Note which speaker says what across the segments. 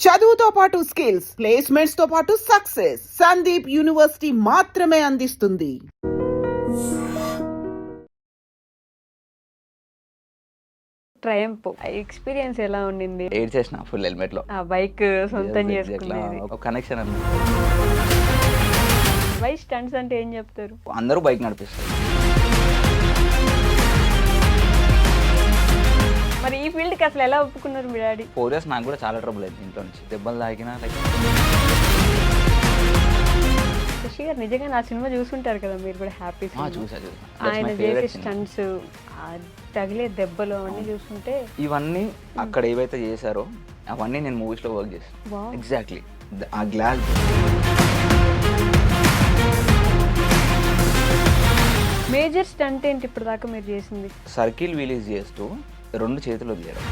Speaker 1: చదువుతో పాటు skills, placements తో పాటు సక్సెస్ సందీప్ యూనివర్సిటీ మాత్రమే అందిస్తుంది.
Speaker 2: ట్రయంఫ్ ఎక్స్పీరియన్స్ ఎలా ఉండింది?
Speaker 3: ఎయిడ్ చేసిన ఫుల్ హెల్మెట్ లో
Speaker 2: ఆ బైక్ సొంతం చేసుకునేది.
Speaker 3: ఒక కనెక్షన్ అన్న.
Speaker 2: బైక్ స్టంట్స్ అంటే ఏం చెప్తారు?
Speaker 3: అందరూ బైక్ నడిపిస్తారు.
Speaker 2: మరి ఈ ఫీల్డ్ కి అసలు ఎలా ఒప్పుకున్నారు మీ డాడీ?
Speaker 3: 4 years నాకు కూడా చాలా ట్రబుల్ అయింది ఇంట్లో నుంచి. దెబ్బలు తాకినా లైక్
Speaker 2: శశి గారు నిజంగా నా సినిమా చూసుంటారు కదా మీరు కూడా? హ్యాపీ
Speaker 3: చూసా
Speaker 2: ఆయన చేసే స్టంట్స్, తగిలే దెబ్బలు అవన్నీ చూస్తుంటే
Speaker 3: ఇవన్నీ అక్కడ ఏవైతే చేశారో అవన్నీ నేను మూవీస్ లో వర్క్ చేస్తాను. ఎగ్జాక్ట్లీ ఆ గ్లాస్
Speaker 2: మేజర్ స్టంట్ ఏంటి ఇప్పుడు దాకా మీరు చేసింది?
Speaker 3: సర్కిల్ రిలీజ్ చేస్తూ 2 చేతులు వదిలేయడం.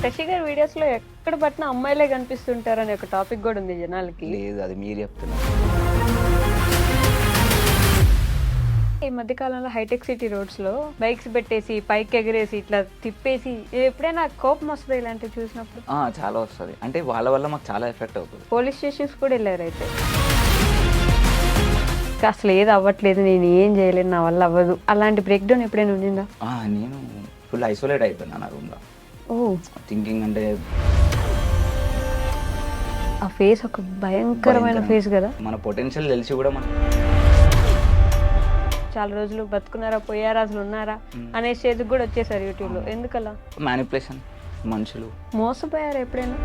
Speaker 2: శశి గారి వీడియోస్ లో ఎక్కడ పట్టిన అమ్మాయిలే కనిపిస్తుంటారని ఒక టాపిక్ కూడా ఉంది జనాలకి.
Speaker 3: లేదు, అది మీరు చెప్తున్నారు.
Speaker 2: ఈ మధ్య కాలంలో హైటెక్ సిటీ రోడ్స్ లో బైక్స్ పెట్టేసి పైకి ఎగరేసి ఇట్లా తిప్పేసి ఎప్పుడైనా కోపం వస్తుంది ఇలాంటివి చూసినప్పుడు?
Speaker 3: చాలా వస్తుంది. అంటే వాళ్ళ వల్ల మాకు చాలా ఎఫెక్ట్ అవుతుంది.
Speaker 2: పోలీస్ స్టేషన్స్ కూడా వెళ్ళారు అయితే. అసలు ఏది అవ్వట్లేదు, నేను ఏం చేయలేను, నా వల్ల అవ్వదు, అలాంటి బ్రేక్ డౌన్ ఎప్పుడైనా ఉండిందా?
Speaker 3: నేను ఫుల్ ఐసోలేట్ అయిపోయినా నా రూమ్ లో. థింకింగ్ అంటే
Speaker 2: ఆ ఫేస్ ఒక భయంకరమైన ఫేస్ కదా.
Speaker 3: మన పొటెన్షియల్ తెలిసి కూడా మనం
Speaker 2: చాలా రోజులు బతుకున్నారా, పోయారా, అసలు ఉన్నారా అనే స్టేజ్కి కూడా వచ్చేసారు యూట్యూబ్ లో. ఎందుకలా?
Speaker 3: మ్యానిపులేషన్, మనుషులు.
Speaker 2: మోసపోయారు ఎప్పుడైనా?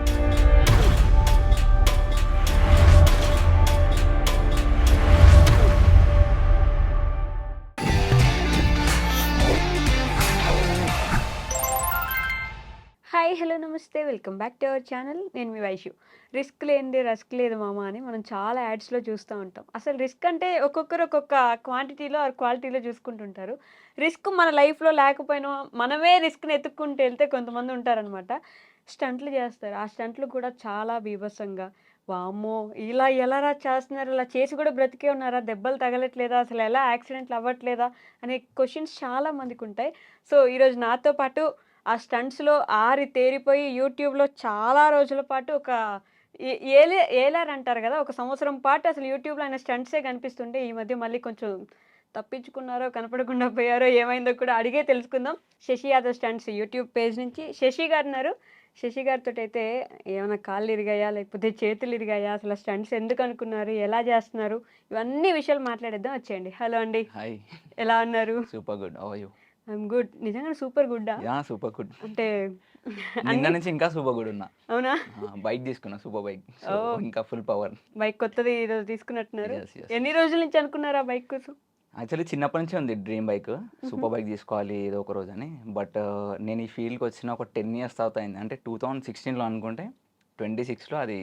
Speaker 2: హాయ్, హలో, నమస్తే, welcome back to our channel. నేను మీ వైషు. రిస్క్ లేనిది రస్క్ లేదు మామ అని మనం చాలా యాడ్స్లో చూస్తూ ఉంటాం. అసలు రిస్క్ అంటే ఒక్కొక్కరు ఒక్కొక్క క్వాంటిటీలో ఆర్ క్వాలిటీలో చూసుకుంటుంటారు. రిస్క్ మన లైఫ్లో లేకపోయినా మనమే రిస్క్ని ఎత్తుక్కుంటూ వెళ్తే కొంతమంది ఉంటారనమాట. స్టంట్లు చేస్తారు. ఆ స్టంట్లు కూడా చాలా బీభత్సంగా, వామ్మో ఇలా ఎలా చేస్తున్నారు, ఇలా చేసి కూడా బ్రతికే ఉన్నారా, దెబ్బలు తగలట్లేదా, అసలు ఎలా యాక్సిడెంట్లు అవ్వట్లేదా అనే క్వశ్చన్స్ చాలా మందికి ఉంటాయి. సో ఈరోజు నాతో పాటు ఆ స్టంట్స్లో ఆరి తేరిపోయి యూట్యూబ్లో చాలా రోజుల పాటు ఒక ఏలార్ అంటారు కదా, ఒక సంవత్సరం పాటు అసలు యూట్యూబ్లో ఆయన స్టంట్సే కనిపిస్తుంటే ఈ మధ్య మళ్ళీ కొంచెం తప్పించుకున్నారో కనపడకుండా పోయారో ఏమైందో కూడా అడిగే తెలుసుకుందాం. Shashi Yadav stunts YouTube page నుంచి శశి గారు ఉన్నారు. శశి గారితో అయితే ఏమైనా కాళ్ళు ఇరిగాయా, లేకపోతే చేతులు ఇరిగాయా, అసలు స్టంట్స్ ఎందుకు అనుకున్నారు, ఎలా చేస్తున్నారు, ఇవన్నీ విషయాలు మాట్లాడేద్దాం. వచ్చేయండి. హలో అండి.
Speaker 3: హాయ్,
Speaker 2: ఎలా ఉన్నారు?
Speaker 3: Super good. How are you?
Speaker 2: I'm good. నిజంగా సూపర్ గుడ్డా?
Speaker 3: Yeah, super good.
Speaker 2: అంటే
Speaker 3: నిన్న నుంచి ఇంకా సూపర్ గుడ్ ఉన్నా.
Speaker 2: అవునా?
Speaker 3: బైక్ తీసుకున్నా, సూపర్ బైక్. సో ఇంకా ఫుల్ పవర్.
Speaker 2: బైక్ కొత్తది ఈరోజు తీసుకున్నట్టున్నారు.
Speaker 3: Yes, yes.
Speaker 2: ఎన్ని రోజుల నుంచి అనుకున్నారా బైక్ కోసం?
Speaker 3: యాక్చువల్లీ చిన్నప్పటి నుంచి ఉంది డ్రీమ్ బైక్. సూపర్ బైక్ తీసుకోవాలి ఏదో ఒక రోజు అని. బట్ నేను ఈ ఫీల్డ్కి వచ్చిన ఒక 10 years తర్వాత అయింది. అంటే 2016లో అనుకుంటే 26లో అది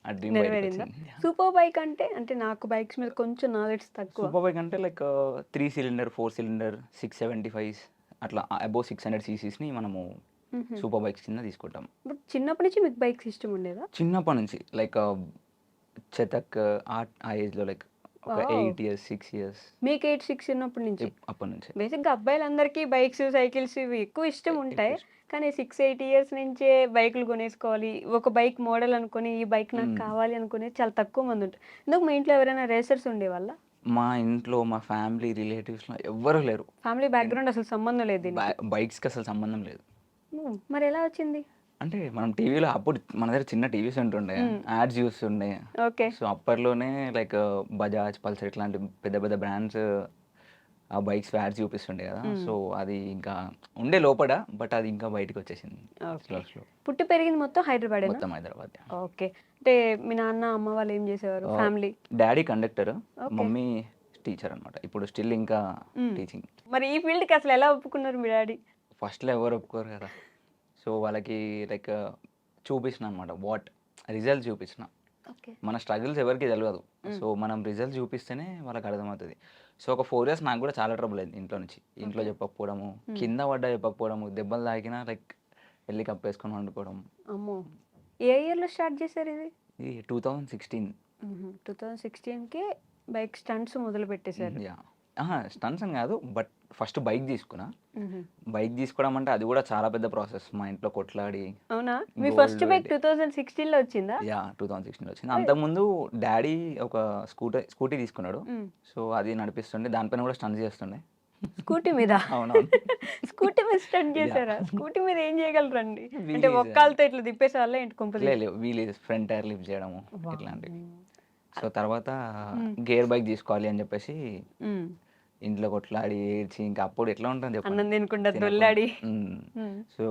Speaker 3: ఆ డ్రీమ్ బైక్
Speaker 2: నెరవేరిందా?
Speaker 3: వచ్చింది.
Speaker 2: సూపర్ బైక్ అంటే నాకు బైక్స్ మీద కొంచెం నాలెడ్జ్ తక్కువ.
Speaker 3: సూపర్ బైక్ అంటే లైక్ 3 cylinder 4 cylinder 675 అట్లా అబోవ్ 600 ccస్ని మనము సూపర్ బైక్స్ కింద తీసుకుంటాం.
Speaker 2: బట్ చిన్నప్పటి నుంచి మీకు బైక్స్ ఇష్టం ఉండేదా?
Speaker 3: చిన్నప్పటి నుంచి లైక్ చేతక్ ఆ ఏజ్లో లైక్ ఒక 8 years 6 years
Speaker 2: మీకు 8-6 ఉన్నప్పటి నుంచి?
Speaker 3: అప్పటి నుంచి.
Speaker 2: బేసిక్గా అబ్బాయిలందరికీ బైక్స్, సైకిల్స్ ఇవి ఎక్కువ ఇష్టం ఉంటాయి. కానీ 6-8 years నుంచే బైకులు కొనేసుకోవాలి, ఒక బైక్ మోడల్ అనుకుని ఈ బైక్ నాకు కావాలి అనుకునే చాలా తక్కువ మంది ఉంటారు. ఎందుకు మీ ఇంట్లో ఎవరైనా రేసర్స్ ఉండేవాళ్ళ?
Speaker 3: మా ఇంట్లో మా ఫ్యామిలీ రిలేటివ్స్లో ఎవ్వరూ లేరు.
Speaker 2: ఫ్యామిలీ బ్యాక్గ్రౌండ్ అసలు సంబంధం లేదు దీనికి.
Speaker 3: బైక్స్కి అసలు సంబంధం లేదు.
Speaker 2: మరి ఎలా వచ్చింది?
Speaker 3: అంటే మనం టీవీలో అప్పుడు మన దగ్గర చిన్న టీవీస్ ఉంటుండే, యాడ్స్ చూస్తుండే.
Speaker 2: ఓకే.
Speaker 3: సో అప్పట్లోనే లైక్ బజాజ్, పల్సర్ ఇట్లాంటి పెద్ద పెద్ద బ్రాండ్స్ ఆ బైక్స్ యాడ్స్ చూపిస్తుండే కదా. సో అది ఇంకా ఉండే లోపల, బట్ అది ఇంకా బయటకు వచ్చేసింది.
Speaker 2: పుట్టి పెరిగింది మొత్తం హైదరాబాద్?
Speaker 3: మొత్తం హైదరాబాద్.
Speaker 2: ఓకే. అంటే మీ నాన్న అమ్మ వాళ్ళు ఏం చేసేవారు? Family?
Speaker 3: Daddy conductor, mummy teacher అనమాట. ఇప్పుడు స్టిల్ ఇంకా టీచింగ్.
Speaker 2: మరి ఈ ఫీల్డ్కి అసలు ఎలా ఒప్పుకున్నారు మీ డాడీ?
Speaker 3: ఫస్ట్లో ఎవరు ఒప్పుకోరు కదా. సో వాళ్ళకి లైక్ చూపించిన అనమాట, రిజల్ట్ చూపించిన. మన స్ట్రగుల్స్ ఎవరికి తెలియదు. సో మనం రిజల్ట్ చూపిస్తేనే వాళ్ళకి అర్థమవుతుంది. సో ఒక 4 years నాకు కూడా చాలా ట్రబుల్ అయింది ఇంట్లో నుంచి. ఇంట్లో చెప్పకపోవడము, కింద పడ్డా చెప్పకపోవడము, దెబ్బలు తాకినా లైక్ వెళ్ళి కప్పేసుకొని వండుకోవడం.
Speaker 2: అమ్మో, ఏ ఇయర్లో స్టార్ట్ చేశారు ఇది?
Speaker 3: ఇది 2016.
Speaker 2: 2016కి బైక్ స్టంట్స్ మొదలు పెట్టేశారు.
Speaker 3: స్టన్స్ అని కాదు, బట్ ఫస్ట్ బైక్ తీసుకున్నా.
Speaker 2: హుహు.
Speaker 3: బైక్ తీసుకోవడం అంటే అది కూడా చాలా పెద్ద ప్రాసెస్. మా ఇంట్లో కొట్లాడి
Speaker 2: అవునా? మీ
Speaker 3: గోల్డ్
Speaker 2: ఫస్ట్ బైక్
Speaker 3: పెట్టి
Speaker 2: 2016లో వచ్చిందా?
Speaker 3: 2016 వచ్చింది.
Speaker 2: ఓయ్!
Speaker 3: అంతకుముందు డాడీ ఒక స్కూటీ తీసుకున్నాడు.
Speaker 2: హ్మ్.
Speaker 3: సో అది నడిపిస్తుండే, దానిపైన కూడా స్టంట్స్ చేస్తుండే.
Speaker 2: స్కూటీ మీద?
Speaker 3: అవునవును.
Speaker 2: స్కూటీ మీద స్టంట్
Speaker 3: యా
Speaker 2: చేసారా? స్కూటీ మీద ఏం చేయగలరండి? అంటే
Speaker 3: వీలీస్
Speaker 2: ఒక్కాళ్ళతో ఇట్లా తిప్పేసేవాళ్ళా ఏంటి కొంపదీసి?
Speaker 3: లేదు వీలీస్ ఫ్రంట్ టైర్ లిఫ్ట్ చేయడము ఇట్లాంటివి.
Speaker 2: వామ్మో!
Speaker 3: సో తర్వాత
Speaker 2: హ్మ్.
Speaker 3: గేర్ బైక్ తీసుకోవాలి అని చెప్పేసి
Speaker 2: హ్మ్.
Speaker 3: ఇంట్లో కొట్లాడి ఏడ్చి, ఇంకా అప్పుడు ఎట్లా ఉంటుంది చెప్పండి,
Speaker 2: అన్నం తినకుండా
Speaker 3: తినకుండా.
Speaker 2: దొల్లాడి.
Speaker 3: హ్మ్.
Speaker 2: హ్మ్.
Speaker 3: So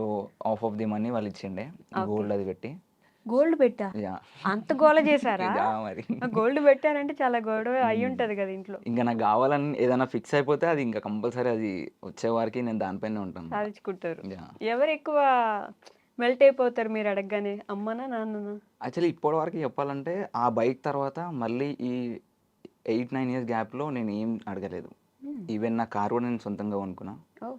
Speaker 3: half of the money వాళ్ళు ఇచ్చిండే,
Speaker 2: ఓకే.
Speaker 3: గోల్డ్ అది పెట్టి.
Speaker 2: గోల్డ్ పెట్టా?
Speaker 3: యా
Speaker 2: అంత గోల చేసారా?
Speaker 3: మరి
Speaker 2: గోల్డ్ పెట్టారంటే చాలా గొడవ
Speaker 3: హ్మ్.
Speaker 2: అయ్యుంటది కదా ఇంట్లో.
Speaker 3: ఇంకా నాకు కావాలని ఏదైనా ఫిక్స్ అయిపోతే అది ఇంకా కంపల్సరీ అది వచ్చే వారికి నేను దానిపైనే ఉంటాను అన్నమాట.
Speaker 2: సాధించుకుంటారు.
Speaker 3: యా
Speaker 2: ఎవరెక్కువ మెల్ట్ అయిపోతారు మీరు అడగగానే? అమ్మనా? నాన్ననా?
Speaker 3: యాక్చువల్లీ ఇప్పటి వరకు చెప్పాలంటే ఆ బైక్ తర్వాత మళ్ళీ ఈ 8-9 ఇయర్స్ గ్యాప్లో నేను ఏం అడగలేదు.
Speaker 2: హ్మ్.
Speaker 3: ఈవెన్ నా కార్ కూడా నేను సొంతంగా కొనుక్కున్నా.
Speaker 2: ఓహ్!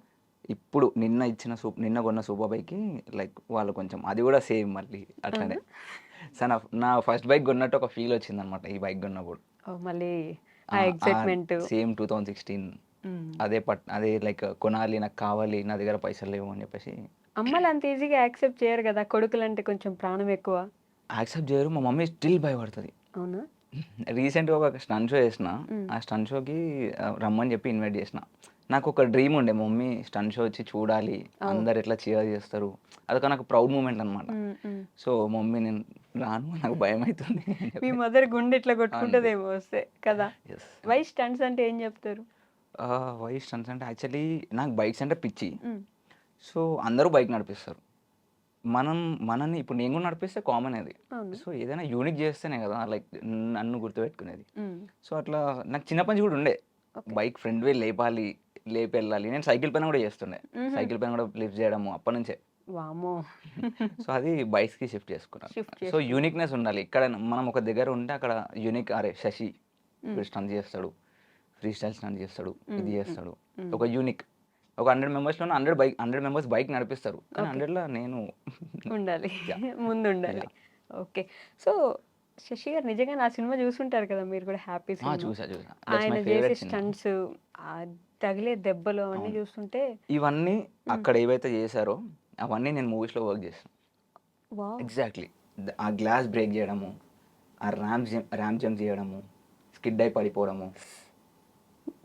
Speaker 3: ఇప్పుడు నిన్న కొన్న సూపర్ బైక్‌కి లైక్ వాళ్ళు కొంచెం అది కూడా సేమ్ మళ్ళీ
Speaker 2: అవునా?
Speaker 3: అట్లనే. సో నా ఫస్ట్ బైక్ కొన్నట్టు ఒక ఫీల్ వచ్చిందనమాట ఈ బైక్ కొన్నప్పుడు.
Speaker 2: ఓహ్! మళ్ళీ
Speaker 3: ఆ!
Speaker 2: ఆ
Speaker 3: ఆ
Speaker 2: ఎక్సైట్‌మెంటు.
Speaker 3: సేమ్ 2016
Speaker 2: హ్మ్.
Speaker 3: అదే లైక్ కొనాలి, నాకు కావాలి, నా దగ్గర పైసలు లేవు అని చెప్పేసి
Speaker 2: అమ్మలు అంత ఈజీగా యాక్సెప్ట్ చేయరు గదా! కొడుకులంటే కొంచెం ప్రాణం ఎక్కువ.
Speaker 3: యాక్సెప్ట్ చేయరు. మా మమ్మీ స్టిల్ భయపడతది.
Speaker 2: అవునా?
Speaker 3: రీసెంట్‌గా ఒక స్టంట్ షో చేసిన.
Speaker 2: హ్మ్.
Speaker 3: ఆ స్టంట్ షోకి రమ్మని చెప్పి ఇన్వైట్ చేసిన. నాకొక డ్రీమ్ ఉండే, మా మమ్మీ స్టంట్ షో వచ్చి చూడాలి,
Speaker 2: ఓహ్!
Speaker 3: అందరు ఎట్లా చీర్ చేస్తారు. అదొక నాకు ప్రౌడ్ మూమెంట్ అనమాట.
Speaker 2: హ్మ్. హ్మ్.
Speaker 3: సో మమ్మీ నేను రాను, నాకు భయమైతుంది అని
Speaker 2: మీ
Speaker 3: చెప్పి.
Speaker 2: మదర్ గుండె ఇట్లా
Speaker 3: అంతే.
Speaker 2: కొట్టుకుంటదేమో వస్తే కదా!
Speaker 3: యెస్.
Speaker 2: వై స్టంట్స్ అంటే ఏం జెప్తారు?
Speaker 3: వై స్టంట్స్ అంటే యాక్చువల్లీ నాకు బైక్స్ అంటే పిచ్చి.
Speaker 2: హ్మ్.
Speaker 3: సో అందరూ బైక్ నడిపిస్తారు. మనని ఇప్పుడు నేను కూడా నడిపిస్తే కామన్ అది.
Speaker 2: అవును.
Speaker 3: సో ఏదైనా యూనిక్ చేస్తేనే కదా లైక్ నన్ను గుర్తుపెట్టుకునేది.
Speaker 2: హ్మ్.
Speaker 3: సో అట్లా నాకు చిన్నప్పటి నుంచి కూడా ఉండే.
Speaker 2: ఓకే.
Speaker 3: బైక్ ఫ్రంట్ వీల్ లేపాలి, లేపెళ్ళాలి. నేను సైకిల్ పైన కూడా చేస్తుండే.
Speaker 2: హుహు.
Speaker 3: సైకిల్ పైన కూడా లిఫ్ట్ చేయడము అప్పటినుంచే.
Speaker 2: వామ్మో!
Speaker 3: సో అది బైక్స్‌కి షిఫ్ట్ చేసుకున్నాను.
Speaker 2: షిఫ్ట్
Speaker 3: సో
Speaker 2: చేసుకున్నారు.
Speaker 3: యూనిక్‌నెస్ ఉండాలి. ఎక్కడైనా మనం ఒక దగ్గర ఉంటే అక్కడ యూనిక్, అరే శశి
Speaker 2: హ్మ్.
Speaker 3: వీడు స్టంట్ చేస్తాడు, ఫ్రీ స్టైల్ స్టంట్ చేస్తాడు,
Speaker 2: హ్మ్.
Speaker 3: ఇది
Speaker 2: హ్మ్.
Speaker 3: చేస్తాడు.
Speaker 2: హ్మ్.
Speaker 3: ఒక యూనిక్. ఒక 100 మెంబర్స్‌లోనే 100 మెంబర్స్ బైక్ నడిపిస్తారు. కానీ
Speaker 2: ఓకే.
Speaker 3: 100లో నేను
Speaker 2: ఉండాలి.
Speaker 3: యాహ్!
Speaker 2: ముందుండాలి.
Speaker 3: యాహ్!
Speaker 2: ఓకే. సో, శశి గారు నిజంగానే ఆ సినిమా జూసుంటారు కదా! మీరు కూడా 'హ్యాపీ' సినిమా.
Speaker 3: చూసా. దట్స్
Speaker 2: ఆయన
Speaker 3: మై
Speaker 2: జేసే
Speaker 3: ఫేవరెట్ సినిమా.
Speaker 2: స్టంట్స్, తగిలే దెబ్బలు అవన్నీ
Speaker 3: అవును.
Speaker 2: జూస్తుంటే
Speaker 3: ఇవన్నీ
Speaker 2: హ్మ్.
Speaker 3: అక్కడ ఏవైతే చేశారో అవన్నీ నేను మూవీస్‌లో వర్క్ చేశాను.
Speaker 2: వావ్!
Speaker 3: ఎగ్జాక్ట్‌లీ. ఆ గ్లాస్ బ్రేక్ చేయడము, ఆ ర్యాంప్ జంప్ చేయడము, స్కిడ్ అయి పడిపోవడము.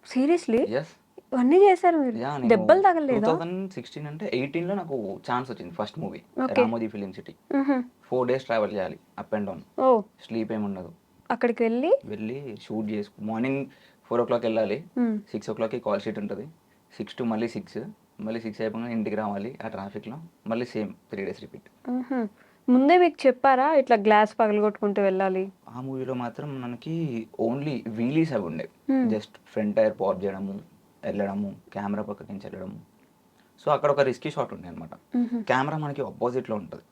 Speaker 2: సీరియస్‌లీ?
Speaker 3: యెస్.
Speaker 2: ఇవన్నీ జేసారు మీరు?
Speaker 3: నేను
Speaker 2: దెబ్బలు తగలలేదా?
Speaker 3: 2016 అంటే 18లో నాకు ఛాన్స్ వచ్చింది first movie.
Speaker 2: Okay.
Speaker 3: 'Ramoji film city.'
Speaker 2: హుహు.
Speaker 3: 4 డేస్ ట్రావెల్ చేయాలి up and down.
Speaker 2: Oh!
Speaker 3: Sleep ఏమి ఉండదు.
Speaker 2: అక్కడికి వెళ్లి
Speaker 3: వెళ్ళి షూట్ మార్నింగ్ 4:00 వెళ్ళాలి.
Speaker 2: హ్మ్.
Speaker 3: 6:00కి కాల్ షీట్ ఉంటది. 6 to మళ్ళీ 6, మళ్ళీ 6 అయిపోగానే ఇంటికి రావాలి ఆ ట్రాఫిక్‌లో. మళ్ళీ సేమ్ 3 డేస్ రిపీట్.
Speaker 2: హుహు. ముందే మీకు చెప్పారా? ఇట్లా గ్లాస్ పగలగొట్టుకుంటూ వెళ్ళాలి?
Speaker 3: ఆ మూవీలో మాత్రం మనకి ఓన్లీ వీలీస్ అవి ఉండేవి.
Speaker 2: హ్మ్.
Speaker 3: జస్ట్ ఫ్రంట్ టైర్ పాప్ చేయడము, వెళ్ళడము, కెమెరా పక్కకి నుంచి వెళ్ళడము. సో అక్కడ ఒక రిస్కీ షాట్ ఉండే అనమాట.
Speaker 2: హుహు.
Speaker 3: కెమెరా మనకి అపోజిట్‌లో ఉంటది.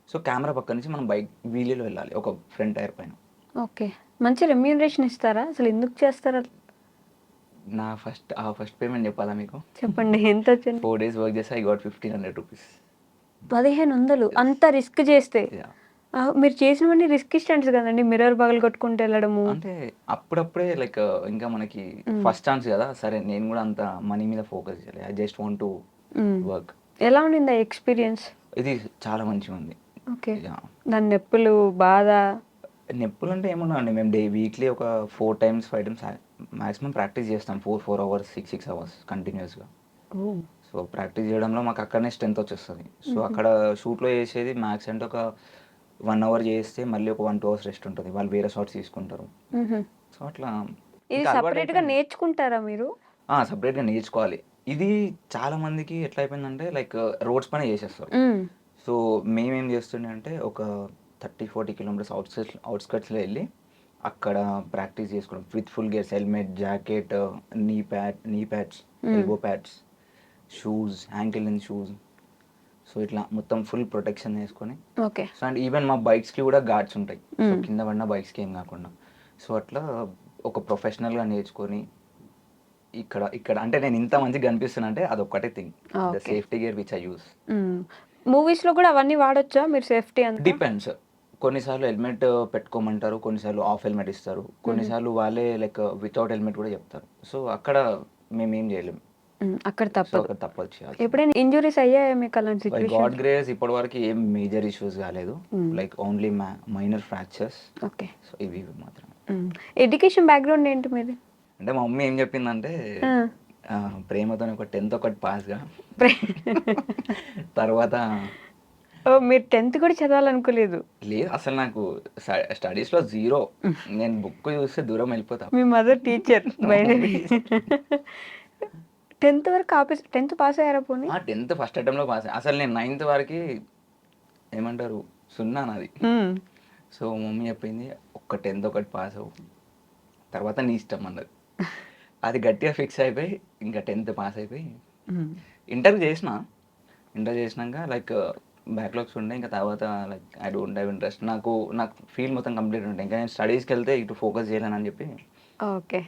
Speaker 3: సో కెమెరా పక్క నుంచి మనం బైక్ వీలీలో వెళ్ళాలి ఒక ఫ్రంట్ టైర్ పైన.
Speaker 2: ఓకే. మంచి రెమ్యూనరేషన్ ఇస్తారా? అసలు ఎందుకు చేస్తారు?
Speaker 3: ఫస్ట్ పేమెంట్ చెప్పాలా మీకు?
Speaker 2: చెప్పండి ఎంతొచ్చింది?
Speaker 3: 4 డేస్ వర్క్ చేస్తే ఐ గాట్ ₹1,500.
Speaker 2: 1500
Speaker 3: యెస్.
Speaker 2: అంత రిస్క్ చేస్తే.
Speaker 3: యాహ్!
Speaker 2: మీరు చేసినవన్నీ రిస్కీ స్టంట్స్ కదండీ! మిర్రర్ పగలగొట్టుకుంటూ వెళ్ళడము.
Speaker 3: అంటే అప్పుడప్పుడే లైక్ ఇంకా మనకి
Speaker 2: హ్మ్.
Speaker 3: ఫస్ట్ ఛాన్స్ కదా! సరే నేను కూడా అంత మనీ మీద ఫోకస్ చేయలే. ఐ జస్ట్ వాంట్ టు
Speaker 2: హ్మ్.
Speaker 3: వర్క్.
Speaker 2: ఎలా ఉండింది ఆ ఎక్స్‌పీరియన్స్?
Speaker 3: ఇది చాలా మంచిగుంది.
Speaker 2: ఓకే.
Speaker 3: యాహ్!
Speaker 2: దాని నొప్పులు, బాధ.
Speaker 3: నొప్పులంటే ఏముండవండి. మేము వీక్లీ ఒక 4 టైమ్స్, 5 టైమ్స్ మాక్సిమం ప్రాక్టీస్ చేస్తాం. 4 అవర్స్, 6 అవర్స్ కంటిన్యూయస్‌గా.
Speaker 2: ఓహ్!
Speaker 3: సో, ప్రాక్టీస్ చేయడంలో మాకు అక్కడనే స్ట్రెంత్ వచ్చేస్తది. సో,
Speaker 2: హుహు.
Speaker 3: అక్కడ షూట్‌లో చేసేది మ్యాక్స్ అంటే ఒక 1 అవర్ చేస్తే మళ్ళీ ఒక 1, 2 అవర్స్ రెస్ట్ ఉంటది. వాళ్ళు వేరే షాట్స్ తీసుకుంటారు.
Speaker 2: హుహు.
Speaker 3: సో, అట్లా
Speaker 2: ఇది
Speaker 3: ఇంకా
Speaker 2: సెపరేట్‌గా
Speaker 3: అలవాటయిపోయింది.
Speaker 2: నేర్చుకుంటారా మీరు?
Speaker 3: సెపరేట్‌గా నేర్చుకోవాలి. ఇది చాలా మందికి ఎట్లా అయిపోయిందంటే లైక్ రోడ్స్ పైన చేసేస్తారు.
Speaker 2: హ్మ్.
Speaker 3: సో, మేమేం చేస్తుండే అంటే ఒక 30, 40 కిలోమీటర్స్ ఔట్‌స్కట్స్‌లో ఎళ్లి అక్కడ ప్రాక్టీస్ చేసుకోవడం. With full gears, helmet, jacket, knee pads,
Speaker 2: hmm.
Speaker 3: Elbow pads, shoes, ankle length shoes. So, ఇట్లా మొత్తం ఫుల్ ప్రొటెక్షన్ చేసుకొని,
Speaker 2: ఓకే.
Speaker 3: సో, అండ్ ఈవెన్ మా బైక్స్‌కి కూడా గార్డ్స్ ఉంటాయి. సో,
Speaker 2: హ్మ్.
Speaker 3: కింద పడిన బైక్స్‌కి ఏం కాకుండా. సో, అట్లా ఒక ప్రొఫెషనల్‌గా నేర్చుకొని ఇక్కడ అంటే నేను ఇంత మంచిగా కనిపిస్తున్నా అంటే అదొక్కటే thing. The
Speaker 2: okay.
Speaker 3: Safety gear which I use.
Speaker 2: హ్మ్. మూవీస్‌లో కూడా అవన్నీ వాడొచ్చా మీరు సేఫ్టీ అంతా?
Speaker 3: డిపెండ్స్. కొన్నిసార్లు హెల్మెట్ పెట్టుకోమంటారు, కొన్నిసార్లు ఆఫ్ హెల్మెట్ ఇస్తారు, కొన్నిసార్లు వాళ్ళే లైక్ వితౌట్ హెల్మెట్ కూడా చెప్తారు. సో అక్కడ మేమేం చేయలేము.
Speaker 2: అక్కడ
Speaker 3: సో
Speaker 2: తప్పదు.
Speaker 3: అక్కడ తప్పదు చేయాలి.
Speaker 2: ఎప్పుడైనా ఇంజురీస్ అయ్యాయా మీకు అలాంటి
Speaker 3: బై
Speaker 2: సిచ్యువేషన్?
Speaker 3: గాడ్ గ్రేస్ ఇప్పటివరకు ఏం మేజర్ ఇష్యూస్ కాలేదు. Like only minor fractures.
Speaker 2: Okay.
Speaker 3: So ఇవి మాత్రమే.
Speaker 2: ఎడ్యుకేషన్ బ్యాక్గ్రౌండ్ ఏంటి మీది?
Speaker 3: అంటే మా మమ్మీ ఏం చెప్పిందంటే ప్రేమతో ఒక 10th ఒకటి పాస్గా తర్వాత
Speaker 2: ఓ మీరు 10th కూడా చదవాలనుకోలేదు?
Speaker 3: లేదు, అసలు నాకు స్టడీస్లో జీరో. నేను బుక్ చూస్తే దూరం వెళ్ళిపోతా.
Speaker 2: మీ మదర్ టీచర్ బై 10th వరకు 10th పాస్ అయ్యారా పోనీ?
Speaker 3: 10th first అటెంప్ట్లో pass. అసలు నేను 9th వరకు ఏమంటారు సున్నా నాది. సో మమ్మీ చెప్పింది ఒక్క 10th ఒకటి పాస్ అవ్వు, తర్వాత నీ ఇష్టం అన్నది. అది గట్టిగా ఫిక్స్ అయిపోయి ఇంకా 10th పాస్ అయిపోయి ఇంటర్ చేసినాక లైక్ బ్యాక్లాగ్స్ ఉండే, ఇంకా తర్వాత like I don't have interest. నాకు ఫీల్డ్ మొత్తం కంప్లీట్ ఉంటాయి, ఇంకా నేను స్టడీస్కి వెళ్తే ఇటు ఫోకస్ చేయలేనని చెప్పి.
Speaker 2: Okay.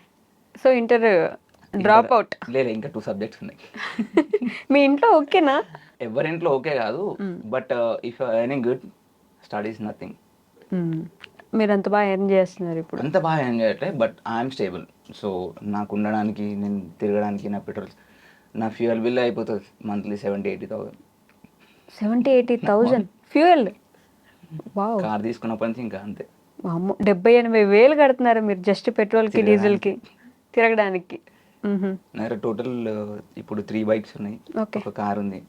Speaker 2: So inter drop out?
Speaker 3: లేదు, ఇంకా 2 సబ్జెక్ట్స్ ఉన్నాయి.
Speaker 2: మీ ఇంట్లో ఓకేనా?
Speaker 3: ఎవరింట్లో ఓకే కాదు, but if earning good studies nothing.
Speaker 2: మీరు అంత బాగా ఎర్న్ చేస్తున్నారు ఇప్పుడు?
Speaker 3: అంత బాగా ఎంజాయ్ చేయట్లే, బట్ ఐఎమ్ స్టేబుల్. సో నాకు ఉండడానికి, నేను తిరగడానికి, నా పెట్రోల్, నా ఫ్యూయల్ బిల్ అయిపోతుంది మంత్లీ 70,000-80,000.
Speaker 2: 70,000-80,000 ఫ్యూయల్? వావ్.
Speaker 3: కార్ తీసుకున్నప్పటి నుంచి ఇంకా అంతే.
Speaker 2: అమ్మో, 70,000-80,000 కడుతున్నారు మీరు జస్ట్ పెట్రోల్కి, డీజిల్కి, తిరగడానికి?
Speaker 3: నా దగ్గర టోటల్ ఇప్పుడు 3 బైక్స్ ఉన్నాయి, ఒక కార్ ఉంది,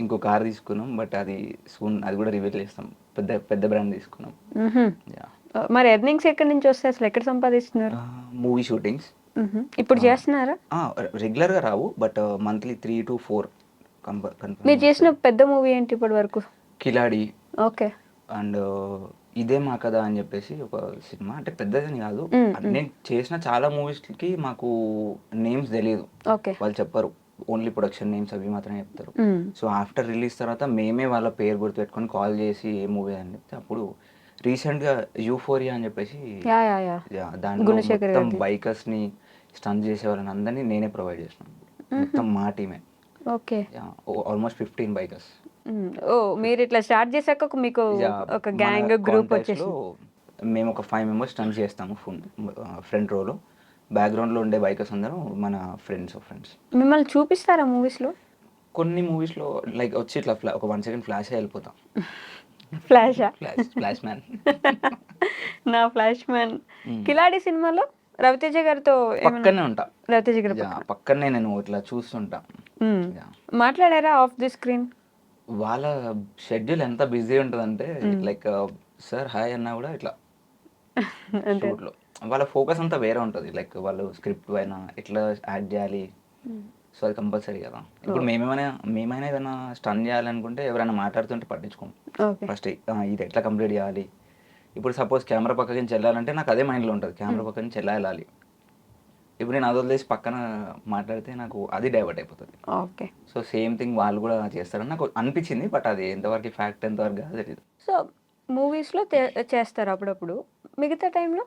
Speaker 3: ఇంకో కార్ తీసుకున్నాం, బట్ అది సూన్ అది కూడా రివీల్ చేస్తాం. పెద్ద బ్రాండ్ తీసుకున్నాం.
Speaker 2: మరి ఎర్నింగ్స్ ఎక్కడి నుంచి వస్తాయి, అసలు ఎక్కడ సంపాదిస్తున్నారు?
Speaker 3: మూవీ షూటింగ్స్
Speaker 2: ఇప్పుడు చేస్తున్నారా?
Speaker 3: రెగ్యులర్గా రావు, బట్ మంత్లీ 3 to 4
Speaker 2: మీరు చేసిన పెద్ద మూవీ ఏంటి ఇప్పటి వరకు?
Speaker 3: కిలాడి.
Speaker 2: ఓకే.
Speaker 3: అండ్ ఇదే మా కథ అని చెప్పేసి ఒక సినిమా, అంటే పెద్దదని కాదు. నేను చేసిన చాలా మూవీస్కి మాకు నేమ్స్ తెలియదు, వాళ్ళు చెప్పరు, ఓన్లీ ప్రొడక్షన్ నేమ్స్ అవి మాత్రమే చెప్తారు. సో ఆఫ్టర్ రిలీజ్ తర్వాత మేమే వాళ్ళ పేరు గుర్తుపెట్టుకొని కాల్ చేసి ఏ మూవీ అని చెప్తే, అప్పుడు రీసెంట్గా యూఫోరియా అని చెప్పేసి దాంట్లో మొత్తం బైకర్స్ని స్టన్ చేసే వాళ్ళని అందరినీ నేనే ప్రొవైడ్ చేసినాను, మొత్తం మా టీమే.
Speaker 2: ఓకే.
Speaker 3: Almost 15 bikers.
Speaker 2: ఓ మీరు ఇట్లా స్టార్ట్ చేశాక మీకు ఒక గ్యాంగ్ గ్రూప్ వచ్చేసి
Speaker 3: మేము ఒక 5 members స్టంట్ చేస్తాము ఫ్రంట్ రోలో. బ్యాక్గ్రౌండ్లో ఉండే బైకర్స్ అందరూ మన ఫ్రెండ్స్.
Speaker 2: మిమ్మల్ని చూపిస్తారా మూవీస్లో?
Speaker 3: కొన్ని మూవీస్లో లైక్ వచ్చి ఇట్లా ఒక 1 second ఫ్లాష్ వెళ్ళిపోతాం. Flash man.
Speaker 2: నా ఫ్లాష్ మ్యాన్. కిలాడి సినిమాలో రవితేజ గారితో
Speaker 3: పక్కనే ఉంటా.
Speaker 2: రవితేజ గారి
Speaker 3: పక్కనే నేను ఇట్లా చూస్తుంటా.
Speaker 2: మాట్లాడారా ఆఫ్ ది స్క్రీన్?
Speaker 3: వాళ్ళ షెడ్యూల్ ఎంత బిజీ ఉంటుందంటే లైక్ సార్ హాయ్ అన్నా కూడా ఇట్లా షూట్లో వాళ్ళ ఫోకస్ అంతా వేరే ఉంటుంది. లైక్ వాళ్ళు స్క్రిప్ట్ పైన ఎట్లా యాక్ట్ చేయాలి, సో అది కంపల్సరీ కదా. ఇప్పుడు మేమైనా ఏదైనా స్టన్ చేయాలనుకుంటే ఎవరైనా మాట్లాడుతుంటే పట్టించుకోం. ఫస్ట్ ఇది ఎట్లా కంప్లీట్ చేయాలి. ఇప్పుడు సపోజ్ కెమెరా పక్క నుంచి వెళ్ళాలంటే నాకు అదే మైండ్లో ఉంటుంది, కెమెరా పక్క నుంచి వెళ్ళాలి. ఇప్పుడు నేను అది వదిలేసి పక్కన మాట్లాడితే నాకు అది డైవర్ట్ అయిపోతుంది.
Speaker 2: ఓకే.
Speaker 3: సో సేమ్ థింగ్ వాళ్ళు కూడా చేస్తారని నాకు అనిపించింది, బట్ అది ఎంతవరకు ఫ్యాక్ట్ ఎంతవరకు కాదు తెలియదు.
Speaker 2: సో మూవీస్లో చేస్తారు అప్పుడప్పుడు, మిగతా టైంలో?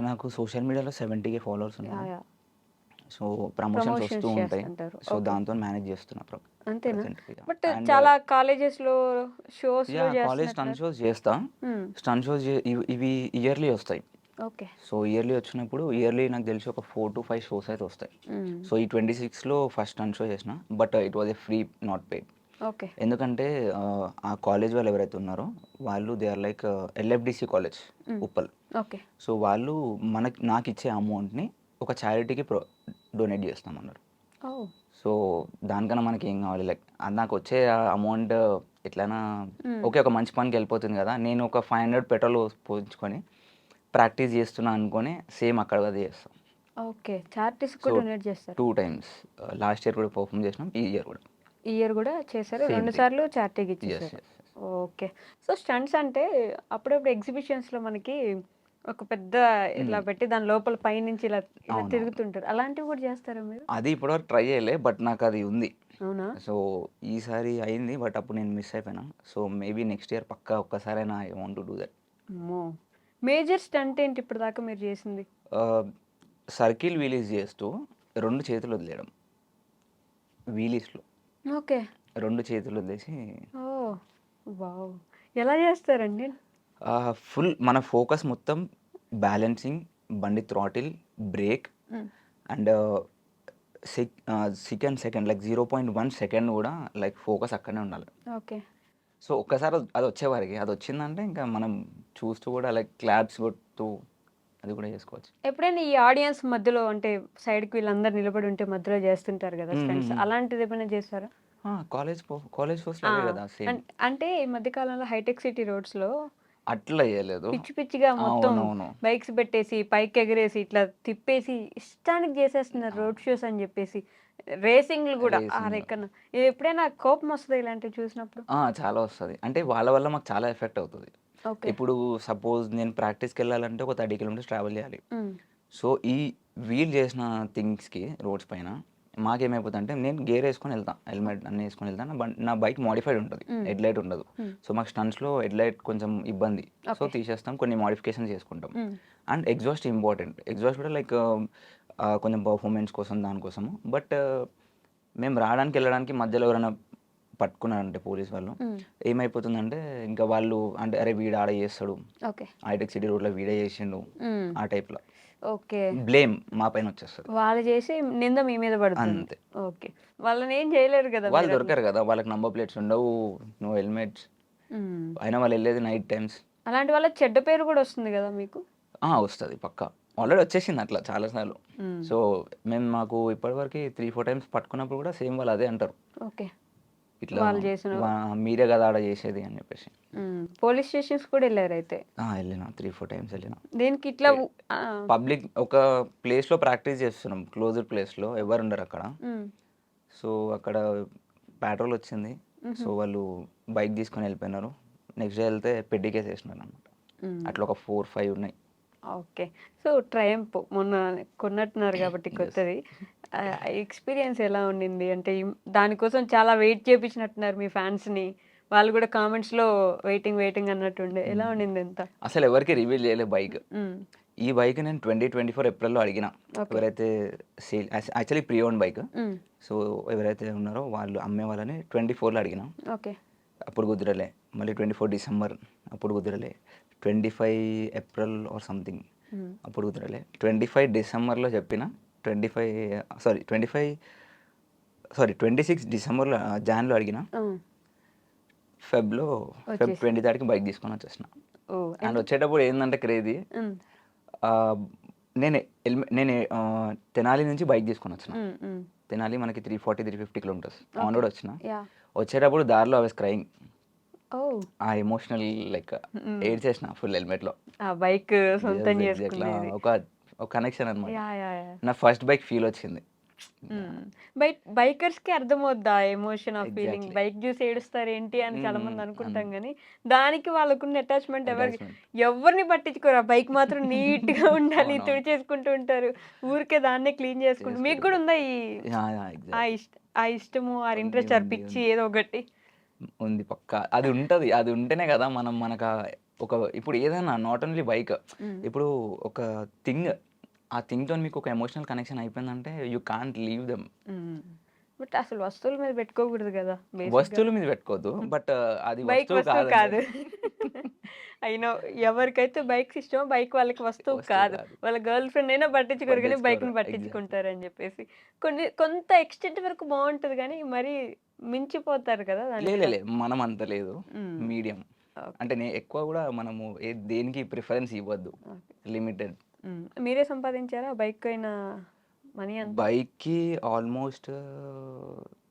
Speaker 3: నాకు సోషల్ మీడియాలో 70K ఫాలోవర్స్ ఉన్నారు. సో ప్రమోషన్స్ వస్తూ ఉంటాయి, సో దాంతో మేనేజ్ చేస్తున్నా.
Speaker 2: అంతేనా? బట్ చాలా కాలేజెస్లో షోస్
Speaker 3: కాలేజ్ స్టన్ షోస్ చేస్తా. స్టన్ షోస్ ఇవి ఇయర్లీ వస్తాయి.
Speaker 2: ఓకే.
Speaker 3: సో ఇయర్లీ వచ్చినప్పుడు ఇయర్లీ నాకు తెలిసి ఒక 4 to 5 షోస్ అయితే వస్తాయి. సో ఈ 26లో ఫస్ట్ స్టన్ షో చేసిన, but it was a free, not paid.
Speaker 2: Okay.
Speaker 3: ఎందుకంటే ఆ కాలేజ్ వాళ్ళు ఎవరైతే ఉన్నారో వాళ్ళు they are like LFDC college Uppal.
Speaker 2: Okay.
Speaker 3: So వాళ్ళు నాకు ఇచ్చే అమౌంట్ని ఒక చారిటీకి డొనేట్ చేస్తామన్నారు. సో దానికన్నా మనకి ఏం కావాలి, లైక్ నాకు వచ్చే అమౌంట్ ఎట్లయినా ఓకే ఒక మంచి పనికి వెళ్ళిపోతుంది కదా. నేను ఒక 500 పెట్రోల్ పోయించుకొని ప్రాక్టీస్ చేస్తున్నా అనుకొని సేమ్ అక్కడ అది చేస్తాం.
Speaker 2: ఓకే. చారిటీస్ కూడా డొనేట్ చేస్తారు?
Speaker 3: 2 times. లాస్ట్ ఇయర్ కూడా పర్ఫామ్ చేసినాం, ఈ ఇయర్ కూడా
Speaker 2: చేశారు. 2 సార్లు చారిటీకి ఇచ్చేసారు. ఓకే. సో స్టంట్స్ అంటే అప్పుడప్పుడు ఎగ్జిబిషన్స్లో మనకి ఒక పెద్ద ఇట్లా పెట్టి దాని లోపల పైనుంచి ఇలా తిరుగుతుంటారు, అలాంటివి కూడా చేస్తారా మీరు?
Speaker 3: అది ఇప్పటివరకు ట్రై చేయలే, బట్ నాకు అది ఉంది.
Speaker 2: అవునా?
Speaker 3: సో ఈసారి అయింది, బట్ అప్పుడు నేను మిస్ అయిపోయినా. సో మేబీ నెక్స్ట్ ఇయర్ పక్కా ఒక్కసారైనా I want to do that.
Speaker 2: Major stunt ఏంటి ఇప్పుడు దాకా మీరు చేసింది?
Speaker 3: సర్కిల్ వీలీస్ చేస్తూ 2 చేతులు వదిలేయడం వీలీస్లో.
Speaker 2: ఓకే.
Speaker 3: 2 చేతులు వదిలేసి.
Speaker 2: వావ్. ఎలా చేస్తారండి?
Speaker 3: ఫుల్ మన ఫోకస్ మొత్తం బ్యాలెన్సింగ్, బండి థ్రాటిల్, బ్రేక్
Speaker 2: హ్మ్.
Speaker 3: అండ్ సెకండ్ లైక్ 0.1 సెకండ్ కూడా లైక్ ఫోకస్ అక్కడనే ఉండాలి.
Speaker 2: ఓకే.
Speaker 3: సో ఒక్కసారి అది వచ్చేవరకి అది వచ్చిందంటే ఇంకా మనం చూస్తూ కూడా లైక్ క్లాప్స్ కొడుతూ అది కూడా చేసుకోవచ్చు.
Speaker 2: ఎప్పుడైనా ఈ ఆడియన్స్ మధ్యలో అంటే సైడ్‌కి వీళ్ళందరూ నిలబడి ఉంటే మధ్యలో చేస్తుంటారు గదా! స్టంట్స్. అలాంటిది ఎప్పుడైనా చేసారా?
Speaker 3: కాలేజ్ ఫోర్స్‌లో
Speaker 2: ఆ!
Speaker 3: అవే కదా సేమ్.
Speaker 2: అంటే ఈ మధ్య కాలంలో హైటెక్ సిటీ రోడ్స్‌లో
Speaker 3: అట్లా చేయలేదు.
Speaker 2: పిచ్చి పిచ్చిగా మొత్తం
Speaker 3: అవునవును.
Speaker 2: బైక్స్ పెట్టేసి, పైకెగరేసి, ఇట్లా తిప్పేసి ఇష్టానికి చేసేస్తున్నారు రోడ్ షోస్ అని జెప్పేసి. రేసింగ్‌లు గూడా ఆ
Speaker 3: రేసింగ్.
Speaker 2: లెక్కన. ఎప్పుడైనా కోపమొస్తదా ఇలాంటివి చూసినప్పుడు?
Speaker 3: చాలా వస్తది. అంటే వాళ్ళ వల్ల మాకు చాలా ఎఫెక్ట్ అవుతది.
Speaker 2: ఓకే.
Speaker 3: ఇప్పుడు సపోజ్ నేను ప్రాక్టీస్‌కెళ్ళాలంటే ఒక 30 కిలోమీటర్స్ ట్రావెల్ చేయాలి.
Speaker 2: హ్మ్.
Speaker 3: సో, వీళ్ళు చేసిన థింగ్స్‌కి రోడ్స్ పైన మాకేమైపోతదంటే నేను గేర్ ఏసుకొని ఎళ్తా. హెల్మెట్ అన్నీ ఏసుకొని ఎళ్తా. నా బైక్ మోడిఫైడ్ ఉంటది.
Speaker 2: హ్మ్.
Speaker 3: హెడ్‌లైట్ ఉండదు.
Speaker 2: హ్మ్.
Speaker 3: సో, మాకు స్టంట్స్‌లో హెడ్‌లైట్ కొంచెం ఇబ్బంది. So,
Speaker 2: okay.
Speaker 3: తీసేస్తాం. కొన్ని మోడిఫికేషన్స్ చేసుకుంటాం.
Speaker 2: హ్మ్.
Speaker 3: And exhaust important. ఎగ్జాస్ట్ కూడా లైక్ కొంచెం పర్ఫార్మెన్స్ కోసం దానికోసము. బట్ మేము రావడానికి, ఎళ్ళడానికి మధ్యలో ఎవరైనా పట్టుకున్నారంటే పోలీస్ వాళ్ళు,
Speaker 2: హ్మ్.
Speaker 3: ఏమైపోతుందంటే ఇంకా వాళ్ళు అంటే అరే! వీడు ఆడ చేస్తాడు.
Speaker 2: ఓకే.
Speaker 3: హైటెక్ సిటీ రోడ్‌లో వీడే చేసిండు.
Speaker 2: హ్మ్.
Speaker 3: ఆ టైప్‌లో.
Speaker 2: ఓకే.
Speaker 3: బ్లేమ్ మా పైనొచ్చేస్తది.
Speaker 2: వాళ్ళు చేసి నింద మీ మీద పడుతుంది.
Speaker 3: అంతే.
Speaker 2: ఓకే. వాళ్ళనేం చేయలేరు గదా!
Speaker 3: వాళ్ళు
Speaker 2: మీరట్లా.
Speaker 3: దొరకరు గదా! వాళ్ళకి నంబర్ ప్లేట్స్ ఉండవు. No helmets.
Speaker 2: హ్మ్.
Speaker 3: అయినా వాళ్ళెళ్ళేది నైట్ టైమ్స్.
Speaker 2: అలాంటి వాళ్ళ చెడ్డ పేరు గూడా వస్తుంది గదా మీకు?
Speaker 3: వస్తది పక్కా. ఆల్రెడీ వచ్చేసింది అట్లా చాలా సార్లు.
Speaker 2: హ్మ్.
Speaker 3: సో, మాకు ఇప్పటివరకి 3, 4 టైమ్స్ పట్టుకున్నప్పుడు కూడా సేమ్ వాళ్ళు అదే అంటారు.
Speaker 2: ఓకే.
Speaker 3: ఇట్లా
Speaker 2: వాళ్ళు చేసిన
Speaker 3: మీరే గదా ఆడ చేసేది అని చెప్పేసి.
Speaker 2: హ్మ్. పోలీస్ స్టేషన్స్ కూడా ఎళ్లారైతే.
Speaker 3: ఎళ్ళినా 3, 4 టైమ్స్ ఎళ్ళినా.
Speaker 2: దేనికి ఇట్లా
Speaker 3: ఎ
Speaker 2: ఆ!
Speaker 3: పబ్లిక్ ఒక ప్లేస్‌లో ప్రాక్టీస్ చేస్తున్నాం. క్లోజ్డ్ ప్లేస్‌లో ఎవరుండరక్కడ.
Speaker 2: హ్మ్.
Speaker 3: సో, అక్కడ పెట్రోల్ వచ్చింది.
Speaker 2: హుహు.
Speaker 3: సో, వాళ్ళు బైక్ తీసుకొని ఎళ్ళిపోయినారు. నెక్స్ట్ డే ఎళ్తే పెట్టి కేస్ ఏసినారనమాట.
Speaker 2: హ్మ్.
Speaker 3: అట్లా ఒక 4, 5 ఉన్నాయి.
Speaker 2: ఓకే. సో, ట్రయంఫ్ మొన్న కొన్నట్టున్నారు గాబట్టి
Speaker 3: యెస్.
Speaker 2: కొత్తది. ఎక్స్‌పీరియన్స్ ఎలా ఉండింది? అంటే దానికోసం చాలా వెయిట్ చేపించినట్టున్నారు మీ ఫ్యాన్స్‌ని. వాళ్ళు గూడా కామెంట్స్‌లో వెయిటింగ్, వెయిటింగ్ అన్నట్టుండే. ఎలా
Speaker 3: హ్మ్.
Speaker 2: ఉండింది ఎంత?
Speaker 3: అసలెవరికీ రివీల్ చేయలే బైక్.
Speaker 2: హ్మ్.
Speaker 3: ఈ బైక్ నేను 2024 ఏప్రిల్‌లో అడిగిన.
Speaker 2: ఓకే.
Speaker 3: ఎవరైతే యాక్చువల్లీ ప్రీ ఓన్డ్ బైక్.
Speaker 2: హ్మ్.
Speaker 3: సో, ఎవరైతే ఉన్నారో వాళ్ళు అమ్మే వాళ్ళని 24లో అడిగిన.
Speaker 2: ఓకే.
Speaker 3: అప్పుడు కుదరలే. మళ్ళీ 24 డిసెంబర్ అప్పుడు కుదరలే. 25 ఏప్రిల్ ఆర్ సంథింగ్
Speaker 2: హ్మ్.
Speaker 3: అప్పుడు కుదరలే. 25 డిసెంబర్‌లో చెప్పిన. 26 డిసెంబర్‌లో జాన్‌లో అడిగిన.
Speaker 2: ఆ!
Speaker 3: ఫెబ్
Speaker 2: వచ్చేసింది.
Speaker 3: 23కి బైక్ తీసుకొనొచ్చేసిన.
Speaker 2: ఓహ్!
Speaker 3: అండ్
Speaker 2: ఎంత
Speaker 3: వచ్చేటప్పుడు ఏందంటే క్రేజీ
Speaker 2: హ్మ్.
Speaker 3: ఆహ్, నేను తెనాలి నుంచి బైక్ తీసుకొనొచ్చిన.
Speaker 2: హ్మ్. హ్మ్.
Speaker 3: తెనాలి మనకి 340, 350 కిలోమీటర్స్. On
Speaker 2: okay.
Speaker 3: రోడ్ వచ్చిన.
Speaker 2: యాహ్!
Speaker 3: వచ్చేటప్పుడు దారిలో ఐ వాస్ క్రయింగ్.
Speaker 2: ఓహ్!
Speaker 3: ఆ ఎమోషనల్ లైక్
Speaker 2: హ్మ్.
Speaker 3: ఏడ్చేసిన ఫుల్ హెల్మెట్‌లో.
Speaker 2: ఆ బైక్ సొంతం
Speaker 3: ఎగ్జాక్ట్‌లీ.
Speaker 2: చేసుకునేది.
Speaker 3: ఒక ఒక కనెక్షన్ అనమాట.
Speaker 2: యాహ్! యాహ్! యాహ్!
Speaker 3: నా ఫస్ట్ బైక్ ఫీల్ వచ్చింది.
Speaker 2: హ్మ్. బైకర్స్‌కి అర్థమవుద్ది ఆ ఎమోషన్, ఆ ఫీలింగ్.
Speaker 3: ఎగ్జాక్ట్‌లీ.
Speaker 2: బైక్ చూసి ఏడుస్తారేంటి అని చాలామంది
Speaker 3: అన్
Speaker 2: అనుకుంటాం గానీ, దానికి వాళ్ళకున్న అటాచ్‌మెంట్
Speaker 3: అటాచ్‌మెంట్.
Speaker 2: ఎవ్వరిని పట్టించుకోరు. ఆ బైక్ మాత్రం నీట్‌గా ఉండాలి,
Speaker 3: అవునవును.
Speaker 2: తుడిచేసుకుంటూ ఉంటారు. ఊరికే దాన్నే క్లీన్ చేసుకుంటూ మీకు
Speaker 3: చేసుకుంటూ
Speaker 2: గూడా ఉందా
Speaker 3: యాహ్!
Speaker 2: ఆ
Speaker 3: ఎగ్జాక్ట్‌లీ.
Speaker 2: ఇష్ట ఆ ఇష్టము, ఆ
Speaker 3: ఉంది.
Speaker 2: ఇంట్రెస్ట్,
Speaker 3: ఉంది.
Speaker 2: పిచ్చి
Speaker 3: ఉంది.
Speaker 2: ఏదో ఒకటి?
Speaker 3: ఉంది పక్కా. అది ఉంటది. అది ఉంటేనే కదా మనం మనకా ఇప్పుడు ఏదైనా నాట్ ఓన్లీ బైక్.
Speaker 2: హ్మ్.
Speaker 3: ఇప్పుడు ఒక థింగ్, ఆ థింగ్‌తోని మీకు ఒక ఎమోషనల్ కనెక్షన్ అయిపోయిందంటే యూ కాంట్ లీవ్ దెమ్.
Speaker 2: హ్మ్. బట్ అసలు వస్తువుల మీద పెట్టుకోకూడదు గదా! బేసిక్‌గా.
Speaker 3: వస్తువుల మీద పెట్టుకోవద్దు. బట్ అది
Speaker 2: బైక్
Speaker 3: వస్తువు
Speaker 2: వస్తువు
Speaker 3: కాదండి
Speaker 2: కాదు.
Speaker 3: అది.
Speaker 2: I know. ఎవరికైతే బైక్స్ ఇష్టమో బైక్ వాళ్ళకి వస్తువు
Speaker 3: వస్తువు
Speaker 2: కాదు.
Speaker 3: కాదు.
Speaker 2: వాళ్ళ గర్ల్ ఫ్రెండ్ అయినా పట్టించుకోరు గానీ
Speaker 3: పట్టించుకోరు.
Speaker 2: బైక్‌ని
Speaker 3: ఎగ్జాక్ట్‌లీ.
Speaker 2: పట్టించుకుంటారని జెప్పేసి. కొంత ఎక్స్‌టెంట్ వరకు బావుంటది గానీ, మరీ మించిపోతారు కదా! దానికి
Speaker 3: లే. మనం అంత లేదు.
Speaker 2: హ్మ్.
Speaker 3: మీడియం.
Speaker 2: ఓకే.
Speaker 3: అంటే ఎక్కువ గూడా మనము దేనికి ప్రిఫరెన్స్ ఇవ్వద్దు.
Speaker 2: ఓకే.
Speaker 3: లిమిటెడ్.
Speaker 2: హ్మ్. మీరే సంపాదించారా బైక్ అయిన మనీ అంతా?
Speaker 3: బైక్‌కి ఆల్మోస్ట్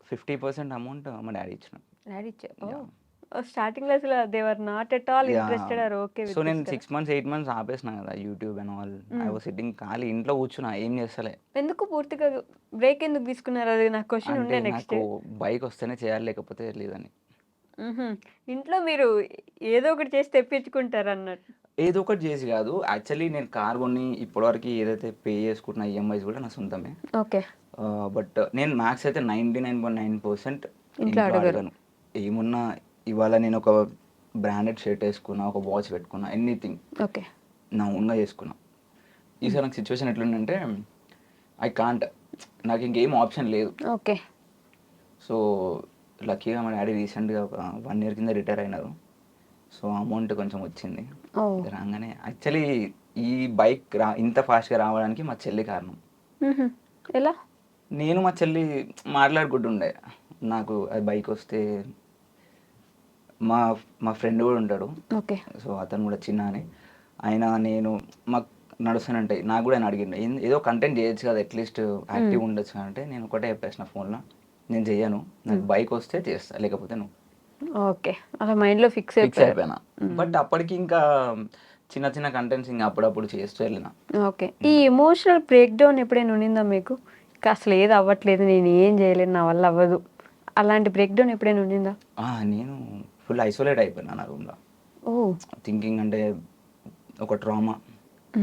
Speaker 3: 50% అమౌంట్ మా డ్యాడీ ఇచ్చినారు.
Speaker 2: డాడీ ఇచ్చారు. ఓహ్!
Speaker 3: యాహ్!
Speaker 2: స్టార్టింగ్‌లో అసలు they were not at all
Speaker 3: yeah!
Speaker 2: Interested are okay
Speaker 3: so,
Speaker 2: with
Speaker 3: నేను
Speaker 2: దిస్ కదా!
Speaker 3: 6 మంత్స్, 8 మంత్స్ ఆపేసిన గదా! YouTube and all. I
Speaker 2: hmm.
Speaker 3: Was sitting ఖాళీ ఇంట్లో కూర్చున్నా. ఏం చేస్తలే.
Speaker 2: ఎందుకు పూర్తిగా బ్రేక్ ఎందుకు తీసుకున్నారు? అది నా క్వెషన్
Speaker 3: అంటే
Speaker 2: ఉండే నెక్స్ట్.
Speaker 3: నాకు బైక్ వస్తేనే చేయాలి లేకపోతే లేదని.
Speaker 2: హుహు. ఇంట్లో మీరు ఏదో ఒకటి చేసి తెప్పించుకుంటారన్నట్టు.
Speaker 3: ఏదో ఒకటి చేసి గాదు. యాక్చువల్లీ నేను కార్ కొని ఇప్పటివరకి ఏదైతే పే చేసుకుంటున్న ఈఎంఐస్ గూడా నా సొంతమే.
Speaker 2: ఓకే.
Speaker 3: బట్ నేను మ్యాక్స్ అయితే 99.9%
Speaker 2: ఇంట్లో
Speaker 3: ఇంట్లో
Speaker 2: అడగరు.
Speaker 3: అడగను. ఏమున్నా ఇవాళ నేను ఒక బ్రాండెడ్ షర్ట్ ఏసుకున్నా, ఒక వాచ్ పెట్టుకున్నా, ఎనీథింగ్
Speaker 2: ఓకే.
Speaker 3: నా ఓన్‌గా చేసుకున్నా.
Speaker 2: హ్మ్.
Speaker 3: ఈసారి నాకు సిట్యుయేషన్ ఎట్లుందంటే ఐ కాంట్. నాకు ఇంకేం ఆప్షన్ లేదు.
Speaker 2: ఓకే.
Speaker 3: సో, లక్కీగా మా డ్యాడీ రీసెంట్‌గా ఒక 1 ఇయర్ కింద రిటైర్ అయినారు. సో అమౌంట్ కొంచెం వచ్చింది.
Speaker 2: ఓ
Speaker 3: రాగానే యాక్చువల్లీ ఈ బైక్ ఇంత ఫాస్ట్గా రావడానికి మా చెల్లి కారణం.
Speaker 2: మ్హూ. ఎలా
Speaker 3: నేను మా చెల్లి మాట్లాడుకుంటుండే, నాకు అది బైక్ వస్తే మా మా ఫ్రెండ్ కూడా ఉంటాడు.
Speaker 2: ఓకే
Speaker 3: సో అతను కూడా చిన్న అని ఆయన నేను మాకు నడుస్తానంటే నాకు కూడా ఆయన అడిగిండు, ఏదో కంటెంట్ చేయొచ్చు కదా, అట్లీస్ట్ యాక్టివ్ ఉండొచ్చు అంటే నేను ఒకటే చెప్పేసిన ఫోన్లో, నేను చెయ్యను, నాకు బైక్ వస్తే చేస్తా, లేకపోతే నువ్వు.
Speaker 2: ఓకే అలా మైండ్లో ఫిక్స్
Speaker 3: ఫిక్స్
Speaker 2: అయిపోయారు.
Speaker 3: అయిపోయినా. బట్ అప్పటికి ఇంకా చిన్న చిన్న కంటెంట్స్ ఇంకా అప్పుడప్పుడు చేస్తూ వెళ్ళిన.
Speaker 2: ఓకే ఈ ఎమోషనల్ బ్రేక్ డౌన్ ఎప్పుడైనా ఉన్నిందా మీకు? ఇంకా అసలు ఏది అవ్వట్లేదు, నేను ఏం చేయలేను, నా వల్ల అవ్వదు, అలాంటి బ్రేక్ డౌన్ ఎప్పుడైనా ఉన్నిందా?
Speaker 3: నేను ఫుల్ ఐసోలేట్ అయిపోయినా నా రూమ్లో.
Speaker 2: ఓ
Speaker 3: థింకింగ్ అంటే ఒక ట్రామా,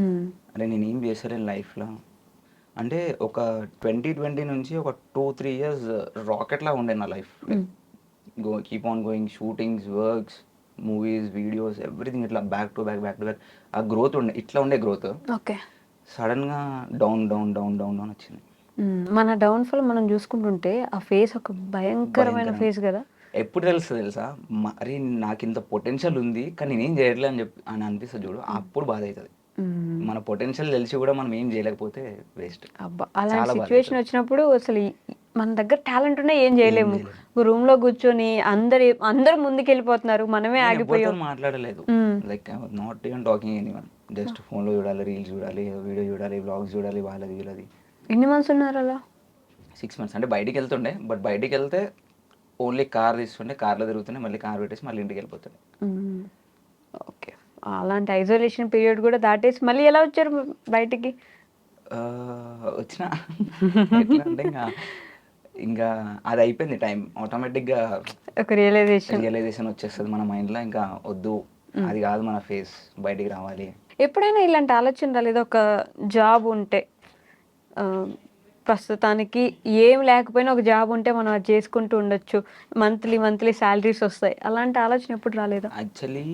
Speaker 2: మ్.
Speaker 3: అరే నేను ఏం చేస్తలేను లైఫ్లో. అంటే ఒక 2020 నుంచి ఒక 2-3 ఇయర్స్ రాకెట్లా ఉండే నా life. Keep on going, shootings, works, movies, videos, everything ఇట్లా బ్యాక్ టు బ్యాక్. ఆ గ్రోత్ ఉండే, ఇట్లా ఉండే గ్రోత్
Speaker 2: ఓకే
Speaker 3: సడన్గా down down down down down వచ్చింది.
Speaker 2: మన డౌన్ఫాల్ మనం చూసుకుంటుంటే ఆ ఫేస్ ఒక భయంకరమైన ఫేస్ కదా.
Speaker 3: ఎప్పుడు తెలుసా, మరి నాకు ఇంత పొటెన్షియల్ ఉంది కానీ నేనేం చేయట్లే అని చెప్పి అని అనిపిస్తుంది చూడు, అప్పుడు బాధ అవుతుంది. మన పొటెన్షియల్ తెలిసి కూడా మనం ఏం చేయలేకపోతే వేస్ట్.
Speaker 2: అబ్బా అలాంటి సిచ్యువేషన్ వచ్చినప్పుడు అసలు మన దగ్గర టాలెంట్ ఉన్నా ఏం చేయలేము. రూమ్ లో కూర్చొని అందరు ముందుకు వెళ్ళిపోతున్నారు, మనమే ఆగిపోయాం.
Speaker 3: మాట్లాడలేదు, like not even talking anyone, just ఫోన్లో చూడాలి, రీల్స్ చూడాలి, వీడియో చూడాలి, వ్లాగ్స్ చూడాలి, వాళ్ళది వీళ్ళది.
Speaker 2: ఎన్ని మంత్స్ ఉన్నారు అలా?
Speaker 3: 6 months. అంటే బయటికి వెళ్తుండే, బట్ బయటికి వెళ్తే ఓన్లీ కార్ తీస్తుండే, కార్లో తిరుగుతుండే, మళ్ళీ కార్ పెట్టేసి మళ్ళీ ఇంటికి వెళ్ళిపోతుండే.
Speaker 2: ఓకే అలాంటి ఐసోలేషన్ పీరియడ్ కూడా దాటేసి మళ్ళీ ఎలా వచ్చారు బయటికి?
Speaker 3: వచ్చిన ఎట్లా అంటే ఇంకా అది అయిపోయింది టైం, ఆటోమేటిక్గా
Speaker 2: ఒక రియలైజేషన్
Speaker 3: వచ్చేస్తుంది మన మైండ్లో, ఇంకా వద్దు అది కాదు మన ఫేస్, బయటికి రావాలి.
Speaker 2: ఎప్పుడైనా ఇలాంటి ఆలోచన రాలేదు? ఒక జాబ్ ఉంటే ఆ, ప్రస్తుతానికి ఏం లేకపోయినా ఒక జాబ్ ఉంటే మనం అది చేసుకుంటూ ఉండొచ్చు, మంత్లీ శాలరీస్ వస్తాయి, అలాంటి ఆలోచన ఎప్పుడు రాలేదా?
Speaker 3: యాక్చువల్లీ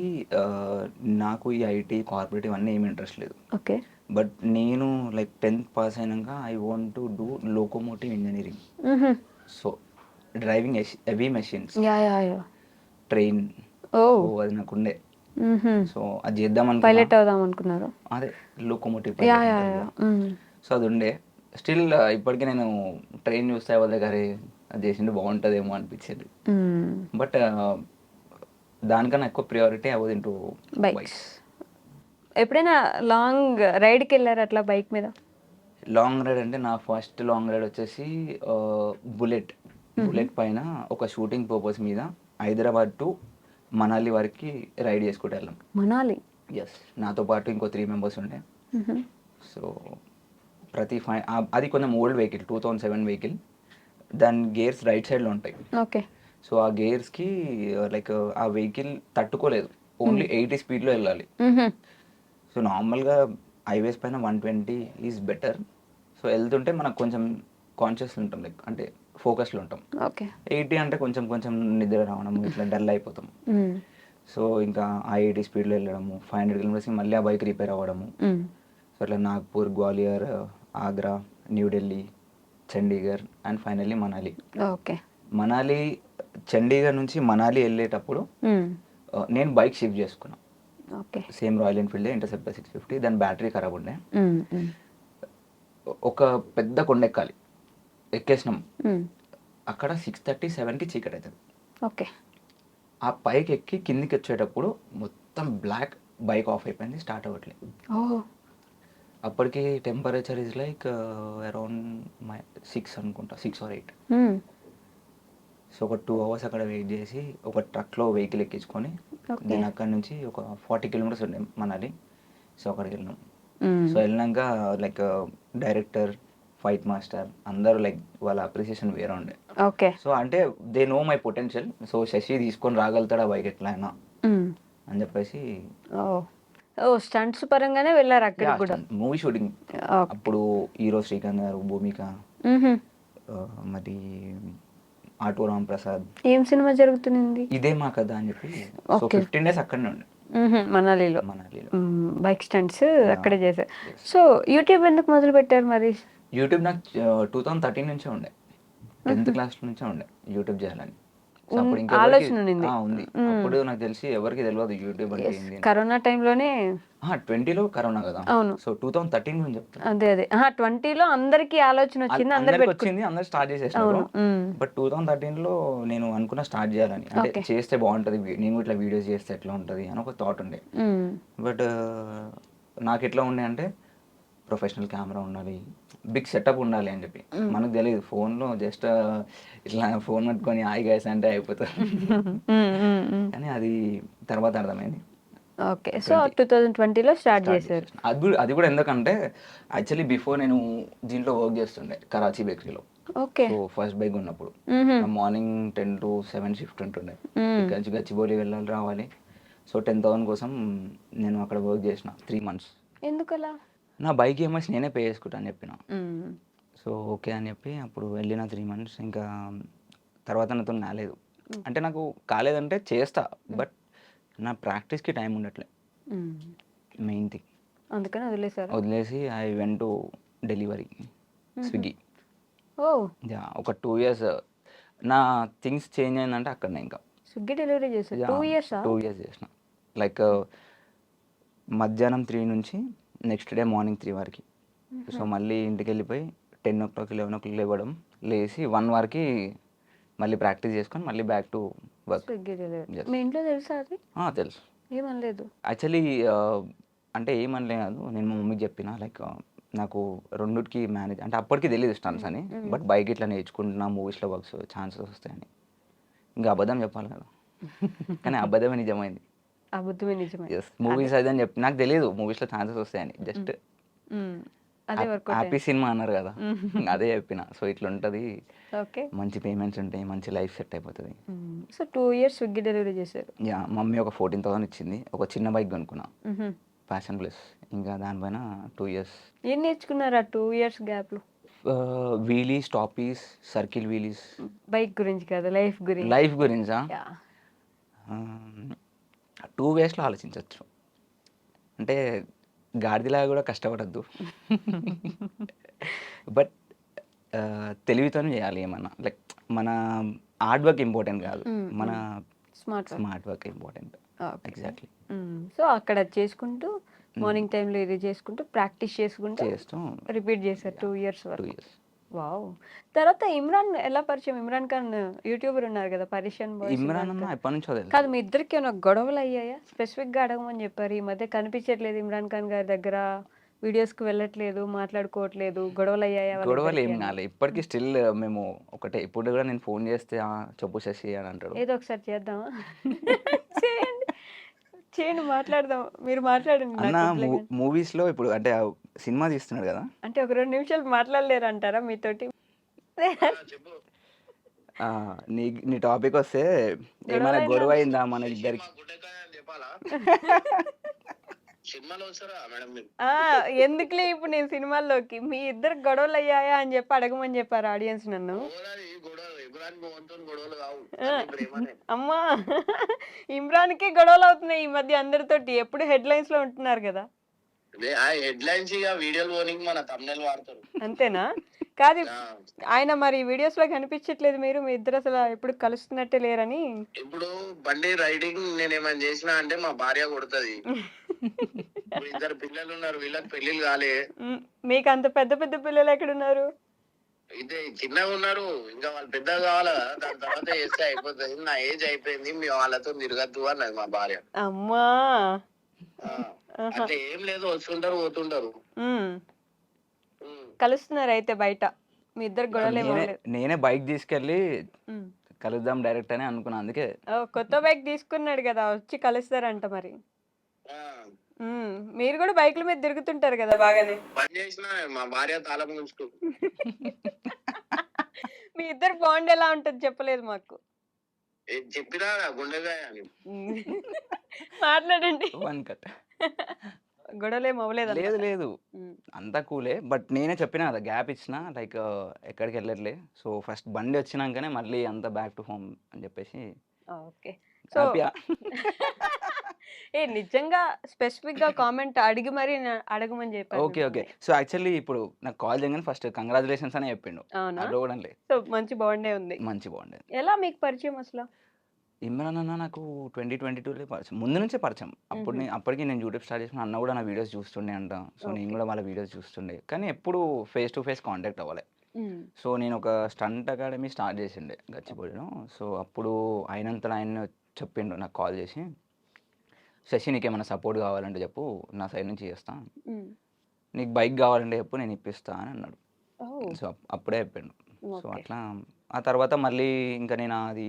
Speaker 3: నాకు ఈ ఐటీ కార్పొరేట్ ఇవన్నీ ఏమి ఇంట్రెస్ట్ లేదు.
Speaker 2: ఓకే
Speaker 3: బట్ నేను లైక్ 10th పాస్ అయినాక I want to do locomotive engineering. So driving heavy machines, train, అది నాకు ఉండే. సో అది చేద్దాం
Speaker 2: పైలట్ అవుదాం అనుకున్నారు?
Speaker 3: అదే లోకోమోటివ్. సో అది ఉండే. స్టిల్ ఇప్పటికీ నేను ట్రైన్ చూస్తే వాళ్ళ దగ్గర అది చేసిండు బాగుంటుందేమో అనిపించేది. బట్ దానికన్నా ఎక్కువ priority I was into bikes.
Speaker 2: ఎప్పుడైనా లాంగ్ రైడ్కి వెళ్ళారు అట్లా బైక్ మీద?
Speaker 3: లాంగ్ రైడ్ అంటే నా ఫస్ట్ లాంగ్ రైడ్ వచ్చేసి బుల్లెట్ పైన ఒక షూటింగ్ పర్పస్ మీద హైదరాబాద్ టు మనాలి వరకు రైడ్ చేసుకుంటూ వెళ్ళాం.
Speaker 2: మనాలి?
Speaker 3: ఎస్, నాతో పాటు ఇంకో 3 members ఉండే. సో అది కొంచెం ఓల్డ్ వెహికల్, 2007 వెహికల్, దాని గేర్స్ రైట్ సైడ్లో ఉంటాయి.
Speaker 2: ఓకే.
Speaker 3: సో ఆ గేర్స్కి లైక్ ఆ వెహికల్ తట్టుకోలేదు, ఓన్లీ 80 స్పీడ్లో వెళ్ళాలి. సో నార్మల్గా హైవేస్ పైన 120 ఈజ్ బెటర్. సో వెళ్తుంటే మనకు కొంచెం కాన్షియస్ ఉంటాం, లైక్ అంటే ఫోకస్లో ఉంటాం.
Speaker 2: ఓకే.
Speaker 3: 80 అంటే కొంచెం నిద్ర రావడం, ఇట్లా డల్ అయిపోతాం. సో ఇంకా ఆ 80 స్పీడ్లో వెళ్ళడము, 500 kilometers మళ్ళీ ఆ బైక్ రిపేర్ అవ్వడము. సో అట్లా Nagpur, Gwalior, Agra, New Delhi, Chandigarh and finally Manali.
Speaker 2: Okay.
Speaker 3: Manali, Chandigarh నుంచి మనాలి వెళ్ళేటప్పుడు నేను బైక్ షిఫ్ట్ చేసుకున్నాను.
Speaker 2: Okay.
Speaker 3: Same royal Enfield interceptor 650, దాని బ్యాటరీ ఖరాబ్ ఉండే. ఒక పెద్ద కొండ ఎక్కాలి, ఎక్కేసినాం. అక్కడ 6:30-7కి చీకటి అవుతుంది.
Speaker 2: ఓకే.
Speaker 3: ఆ పైకి ఎక్కి కిందికి వచ్చేటప్పుడు మొత్తం బ్లాక్, బైక్ ఆఫ్ అయిపోయింది, స్టార్ట్ అవ్వట్లేదు. అప్పటికి టెంపరేచర్ ఇస్ లైక్ అరౌండ్ 6 అనుకుంటా, 6 or 8. సో ఒక 2 hours అక్కడ వెయిట్ చేసి ఒక ట్రక్లో వెహికల్ ఎక్కించుకొని నేను అక్కడ నుంచి ఒక 40 kilometers ఉండే మనాలి. సో అక్కడికి వెళ్ళినాం. సో వెళ్ళినాక లైక్ డైరెక్టర్, ఫైట్ మాస్టర్ అందరూ లైక్ వాళ్ళ అప్రిసియేషన్ వేరే ఉండే.
Speaker 2: ఓకే.
Speaker 3: సో అంటే they know my potential. So Shashi తీసుకొని రాగలుగుతాడు ఆ బైక్ ఎట్లా అయినా అని చెప్పేసి.
Speaker 2: స్టంట్స్ పరంగానే వెళ్ళారు అక్కడ కూడా?
Speaker 3: మూవీ షూటింగ్ అప్పుడు హీరో శ్రీకాంత్ గారు, భూమిక, మరి ఆటో రామ్ ప్రసాద్.
Speaker 2: ఏం సినిమా జరుగుతుంది?
Speaker 3: ఇదే మా కదా అని చెప్పి. సో 15 days అక్కడనే ఉండే
Speaker 2: మనాలిలో. బైక్ స్టంట్స్ అక్కడే చేశారు. సో యూట్యూబ్ ఎందుకు మొదలు పెట్టారు మరి?
Speaker 3: యూట్యూబ్ నాకు 2013 నుంచే ఉండే, 10th class నుంచే ఉండే యూట్యూబ్ చేయాలని. సో అప్పుడు
Speaker 2: ఆలోచన ఉన్నింది.
Speaker 3: ఉంది. అప్పుడు నాకు తెలిసి ఎవరికి తెలియదు యూట్యూబ్ అంటే ఏంది అని.
Speaker 2: కరోనా టైంలోనే
Speaker 3: 20లో కరోనా కదా.
Speaker 2: అవును.
Speaker 3: సో 2013 గురించి చెప్తాను.
Speaker 2: అదే 20లో అందరికి ఆలోచన వచ్చింది, అందరు
Speaker 3: అందరికి వచ్చింది, అందరు స్టార్ట్ చేసేసినారు.
Speaker 2: అవును.
Speaker 3: బట్ 2013లో నేను అనుకున్న స్టార్ట్ చేయాలని, అంటే
Speaker 2: Okay.
Speaker 3: చేస్తే బాగుంటది, నేను ఇట్లా వీడియోస్ చేస్తే ఎట్లా ఉంటది అని ఒక థాట్ ఉండే. బట్ నాకు ఎట్లా ఉండే అంటే ప్రొఫెషనల్ కెమెరా ఉండాలి, బిగ్ సెటప్ ఉండాలి అని చెప్పి. మనకు తెలియదు ఫోన్లో జస్ట్ ఇట్లా ఫోన్ పట్టుకొని హాయ్ గైస్ అంటే అయిపోతుంది. కానీ అది తర్వాత అర్థమైంది.
Speaker 2: ఓకే. సో 2020లో స్టార్ట్ చేశారు.
Speaker 3: అది కూడా ఎందుకంటే యాక్చువల్లీ బిఫోర్ నేను దీంట్లో వర్క్ చేస్తుండే కరాచీ బేకరీలో.
Speaker 2: ఓకే.
Speaker 3: సో ఫస్ట్ బైక్ ఉన్నప్పుడు మార్నింగ్ 10 to 7 షిఫ్ట్ ఉంటుండే. ఇక్కడ నుంచి గచ్చిబౌలి వెళ్ళాలి రావాలి. సో 10,000 కోసం నేను అక్కడ వర్క్ చేసిన 3 months.
Speaker 2: ఎందుకలా?
Speaker 3: నా బైక్ ఈఎంఐస్ నేనే పే చేసుకుంటా అని చెప్పిన. సో ఓకే అని చెప్పి అప్పుడు వెళ్ళిన 3 months. ఇంకా తర్వాత నాతో కాలేదు. అంటే నాకు కాలేదంటే చేస్తా, బట్ నా ప్రాక్టీస్కి టైం ఉండట్లే, మెయిన్ థింగ్.
Speaker 2: అందుకని
Speaker 3: వదిలేసి I went to delivery, Swiggy.
Speaker 2: ఓ
Speaker 3: ఒక 2 years నా థింగ్స్ చేంజ్ అయిందంటే అక్కడనే. ఇంకా
Speaker 2: స్విగ్గీ డెలివరీ చేశారు 2 years?
Speaker 3: 2 years చేసిన. లైక్ మధ్యాహ్నం 3 నుంచి నెక్స్ట్ డే మార్నింగ్ 3 వరకు. సో మళ్ళీ ఇంటికి వెళ్ళిపోయి 10 o'clock 11 o'clock లేవడం, లేచి 1 వరకు మళ్ళీ ప్రాక్టీస్ చేసుకొని మళ్ళీ back to work.
Speaker 2: Swiggy delivery మీ ఇంట్లో తెలుసా అది?
Speaker 3: తెలుసు.
Speaker 2: ఏమనలేదు?
Speaker 3: యాక్చువల్లీ అంటే ఏమనలే కాదు, నేను మా మమ్మీకి చెప్పిన లైక్ నాకు రెండుకి మేనేజ్, అంటే అప్పటికి తెలియదు స్టన్స్ అని, బట్ బైక్ ఇట్లా నేర్చుకుంటున్నా, మూవీస్లో వర్క్స్ ఛాన్సెస్ వస్తాయని. ఇంకా అబద్ధం చెప్పాలి కదా, కానీ అబద్ధమే నిజమైంది.
Speaker 2: అబద్ధమే నిజమే.
Speaker 3: ఎస్, మూవీస్ అది అని చెప్పి నాకు తెలియదు మూవీస్లో ఛాన్సెస్ వస్తాయని. జస్ట్ హ్యాపీ సినిమా అన్నారు కదా, అదే చెప్పిన. సో ఇట్లా ఉంటుంది,
Speaker 2: ఓకే,
Speaker 3: మంచి పేమెంట్స్ ఉంటాయి, మంచి లైఫ్ సెట్ అయిపోతుంది.
Speaker 2: సో 2 years స్విగ్గీ డెలివరీ చేశారు.
Speaker 3: యా, మమ్మీ ఒక 14,000 ఇచ్చింది, ఒక చిన్న బైక్ కొనుక్కున్నా, ప్యాషన్ ప్లస్. ఇంకా దానిపైన 2 years.
Speaker 2: ఏం నేర్చుకున్నారు ఆ 2 years గ్యాప్లో?
Speaker 3: Wheelies, stoppies, circle wheelies.
Speaker 2: Bike గురించి కదా, లైఫ్ గురించి.
Speaker 3: లైఫ్ గురించా? 2 waysలో ఆలోచించవచ్చు. అంటే గాడిదలాగా కూడా కష్టపడద్దు, బట్ తెలివితోనే చేయాలి ఏమన్నా. లైక్ మన హార్డ్ వర్క్ ఇంపార్టెంట్ కాదు, మన smart work important. Exactly.
Speaker 2: So అక్కడ చేసుకుంటూ మార్నింగ్ టైంలో ఇది చేసుకుంటూ ప్రాక్టీస్ చేస్తూ రిపీట్ చేశారు 2 years వరకు.
Speaker 3: 2 years.
Speaker 2: వావ్. తర్వాత ఇమ్రాన్ ఎలా పరిచయం? ఇమ్రాన్ ఖాన్ యూట్యూబర్ ఉన్నారు కదా, పరిషన్ బాయ్స్.
Speaker 3: ఇమ్రాన్ అన్న ఎప్పటి నుంచో తెలుసు.
Speaker 2: కాదు, మీ ఇద్దరికి ఏమైనా గొడవలు అయ్యాయా? స్పెసిఫిక్గా అడగమని చెప్పారు. ఈ మధ్య కనిపించట్లేదు ఇమ్రాన్ ఖాన్ గారి దగ్గర, వీడియోస్కి వెళ్ళట్లేదు, మాట్లాడుకోవట్లేదు. గొడవలు అయ్యాయా?
Speaker 3: గొడవలు ఏం కాలే ఇప్పటికీ. స్టిల్ మేము ఒకటే. ఇప్పుడు కూడా నేను ఫోన్ చేస్తే చెప్పు శశి అని అంటాడు.
Speaker 2: ఏదో ఒకసారి చేద్దామా? చేయండి, మాట్లాడదాం. మీరు మాట్లాడండి.
Speaker 3: అన్న మూవీస్లో ఇప్పుడు అంటే సినిమా తీస్తున్నాడు కదా,
Speaker 2: అంటే ఒక 2 నిమిషాలు మాట్లాడలేరు అంటారా మీతోటి?
Speaker 3: నీ టాపిక్ వస్తే ఏమైనా గొడవ అయిందా మన ఇద్దరికి?
Speaker 2: ఎందుకులే ఇప్పుడు నేను సినిమాల్లోకి. మీ ఇద్దరు గొడవలు అయ్యాయా అని చెప్పి అడగమని చెప్పారు ఆడియన్స్ నన్ను. అమ్మా, ఇమ్రాన్కి గొడవలు అవుతున్నాయి ఈ మధ్య అందరితోటి. ఎప్పుడు హెడ్లైన్స్ లో ఉంటున్నారు కదా. అంతేనా? కాదు, ఆయన మరి వీడియోస్ లో కనిపించట్లేదు. మీరు మీ ఇద్దరు అసలు ఎప్పుడు కలుస్తున్నట్టే లేరని.
Speaker 4: ఇప్పుడు బండి రైడింగ్ నేనేమని చేసినా అంటే మా భార్య కొడుతుంది. 2 పిల్లలు ఉన్నారు, వీళ్ళకి పెళ్లిళ్ళు కాలే.
Speaker 2: మీకు అంత పెద్ద పెద్ద పిల్లలు ఎక్కడున్నారు?
Speaker 4: ఇదే చిన్నగా ఉన్నారు, ఇంకా వాళ్ళు పెద్దగా కావాలా, దాని తర్వాత చేస్తే అయిపోతుంది. నా ఏజ్ అయిపోయింది, మీ వాళ్ళతో తిరగద్దు అన్నది మా భార్య.
Speaker 2: అమ్మా,
Speaker 4: అట్లా ఏం లేదు, వస్తుంటారు పోతుంటారు.
Speaker 2: కలుస్తున్నారు అయితే బయట మీ ఇద్దరు గొడవలు?
Speaker 3: నేనే బైక్ తీసుకెళ్ళి కలుద్దాం డైరెక్ట్ అని అనుకున్నా. అందుకే
Speaker 2: కొత్త బైక్ తీసుకున్నాడు కదా, వచ్చి కలుస్తారంట మరి. మీరు కూడా బైక్ల మీద తిరుగుతుంటారు కదా బాగానే.
Speaker 4: పని చేసిన మా భార్య తాళం ఉంచుతూ.
Speaker 2: మీ ఇద్దరు బాండ్ ఎలా ఉంటుంది చెప్పలేదు మాకు.
Speaker 4: చెప్పినా గుండెగాయ అని.
Speaker 2: మాట్లాడండి.
Speaker 3: One cut.
Speaker 2: గొడవలు ఏం అవ్వలేదు?
Speaker 3: లేదు లేదు, అంతా కూలే. బట్ నేనే చెప్పినా కదా, గ్యాప్ ఇచ్చిన, లైక్ ఎక్కడికి వెళ్ళట్లే. సో ఫస్ట్ బండి వచ్చినాకనే మళ్ళీ అంతా బ్యాక్ టు హోమ్ అని చెప్పేసి.
Speaker 2: ఓకే. సో నిజంగా స్పెసిఫిక్‌గా కామెంట్ అడిగి మరి అడగమని చెప్పారు
Speaker 3: ఓకే. ఓకే.
Speaker 2: మిమ్మల్ని.
Speaker 3: సో, యాక్చువల్లీ ఇప్పుడు నాకు కాల్ చేయగానే ఫస్ట్ కంగ్రాచ్యులేషన్స్ అనే చెప్పిండు.
Speaker 2: అవునా?
Speaker 3: అడగడం లేదు.
Speaker 2: సో, మంచి బాండే ఉంది.
Speaker 3: మంచి బాగుండేది.
Speaker 2: ఎలా మీకు పరిచయం అసల?
Speaker 3: ఇమ్రాన్ అన్న నాకు 2022లో పరిచయం. ముందు నుంచే పరిచయం.
Speaker 2: హుహు.
Speaker 3: అప్పటికి నేను యూట్యూబ్ స్టార్ట్ చేసిన అన్న కూడా నా వీడియోస్ చూస్తుండే అంట. సో, నేను
Speaker 2: ఓకే.
Speaker 3: కూడా వాళ్ళ వీడియోస్ చూస్తుండే. కానీ ఎప్పుడు ఫేస్ టు ఫేస్ కాంటాక్ట్ అవ్వలే.
Speaker 2: హ్మ్.
Speaker 3: సో, నేను ఒక స్టంట్ అకాడమీ స్టార్ట్ చేసిండే గచ్చిబౌలిలో. సో, అప్పుడు ఆయనంతట ఆయన చెప్పిండు నాకు కాల్ చేసి, "శశి నీకేమైనా సపోర్ట్ కావాలంటే చెప్పు. నా సైడ్ నుంచి చేస్తా.
Speaker 2: హ్మ్.
Speaker 3: నీకు బైక్ కావాలంటే చెప్పు నేను ఇప్పిస్తా" అని అన్నాడు.
Speaker 2: ఓహ్!
Speaker 3: సో, అప్పుడే చెప్పిండు. So,
Speaker 2: okay.
Speaker 3: అట్లా ఆ తర్వాత మళ్ళీ ఇంకా నేను అది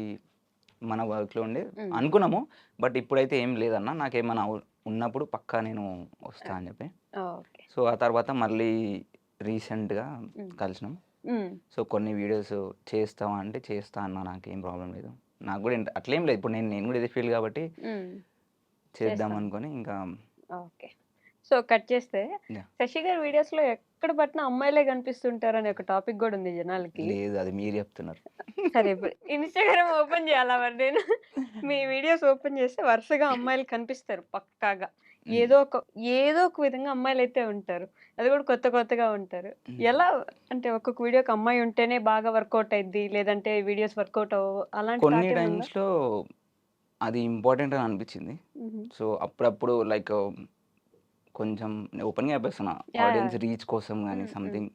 Speaker 3: మన వర్క్‌లో ఉండి
Speaker 2: హ్మ్.
Speaker 3: అనుకున్నాము. బట్ ఇప్పుడైతే ఏం లేదన్న. నాకేమన్నా ఉన్నప్పుడు పక్కా నేను వస్తా అని చెప్పి.
Speaker 2: ఓకే.
Speaker 3: సో, ఆ తర్వాత మళ్ళీ రీసెంట్‌గా
Speaker 2: హ్మ్.
Speaker 3: కలిసినాం.
Speaker 2: హ్మ్.
Speaker 3: సో, కొన్ని వీడియోస్ చేస్తావా అంటే, చేస్తా అన్న నాకేం ప్రాబ్లమ్ లేదు. నాకు కూడా అట్లేం లేదు. ఇప్పుడు నేను కూడా ఇదే ఫీల్డ్ కాబట్టి
Speaker 2: హ్మ్.
Speaker 3: చేద్దాం
Speaker 2: చేస్తాను.
Speaker 3: అనుకోని ఇంకా
Speaker 2: ఓకే. సో, కట్ చేస్తే
Speaker 3: యాహ్!
Speaker 2: శశి గారి వీడియోస్‌లో ఎక్కడ పట్టినా అమ్మాయిలే కనిపిస్తుంటారనే ఒక టాపిక్ గూడా ఉంది జనాలకి.
Speaker 3: లేదు అది మీరు చెప్తున్నారు.
Speaker 2: సరే ఇప్పుడు ఇన్‌స్టాగ్రామ్ ఓపెన్ చేయాలా మరి నేను? మీ వీడియోస్ ఓపెన్ చేస్తే వరుసగా అమ్మాయిలు కనిపిస్తారు పక్కాగా.
Speaker 3: హ్మ్.
Speaker 2: ఏదో ఒక విధంగా అమ్మాయిలైతే ఉంటారు. అది కూడా కొత్త కొత్తగా ఉంటారు.
Speaker 3: హ్మ్.
Speaker 2: ఎలా అంటే ఒక్కొక్క వీడియోకి అమ్మాయి ఉంటేనే బాగా వర్కౌట్ అయిద్ది. లేదంటే వీడియోస్ వర్కౌట్ అవ్వవు. అలాంటి
Speaker 3: కొన్ని
Speaker 2: థాట్ ఏమైనా ఉందా?
Speaker 3: టైమ్స్‌లో అది ఇంపార్టెంట్ అని అనిపించింది.
Speaker 2: హుహు.
Speaker 3: సో, అప్పుడప్పుడు లైక్ కొంచెం ఓపెన్‌గా చెప్పేస్తున్నా.
Speaker 2: యాహ్!
Speaker 3: Audience
Speaker 2: yeah!
Speaker 3: రీచ్ కోసం గాని
Speaker 2: హ్మ్. హ్మ్.
Speaker 3: సంథింగ్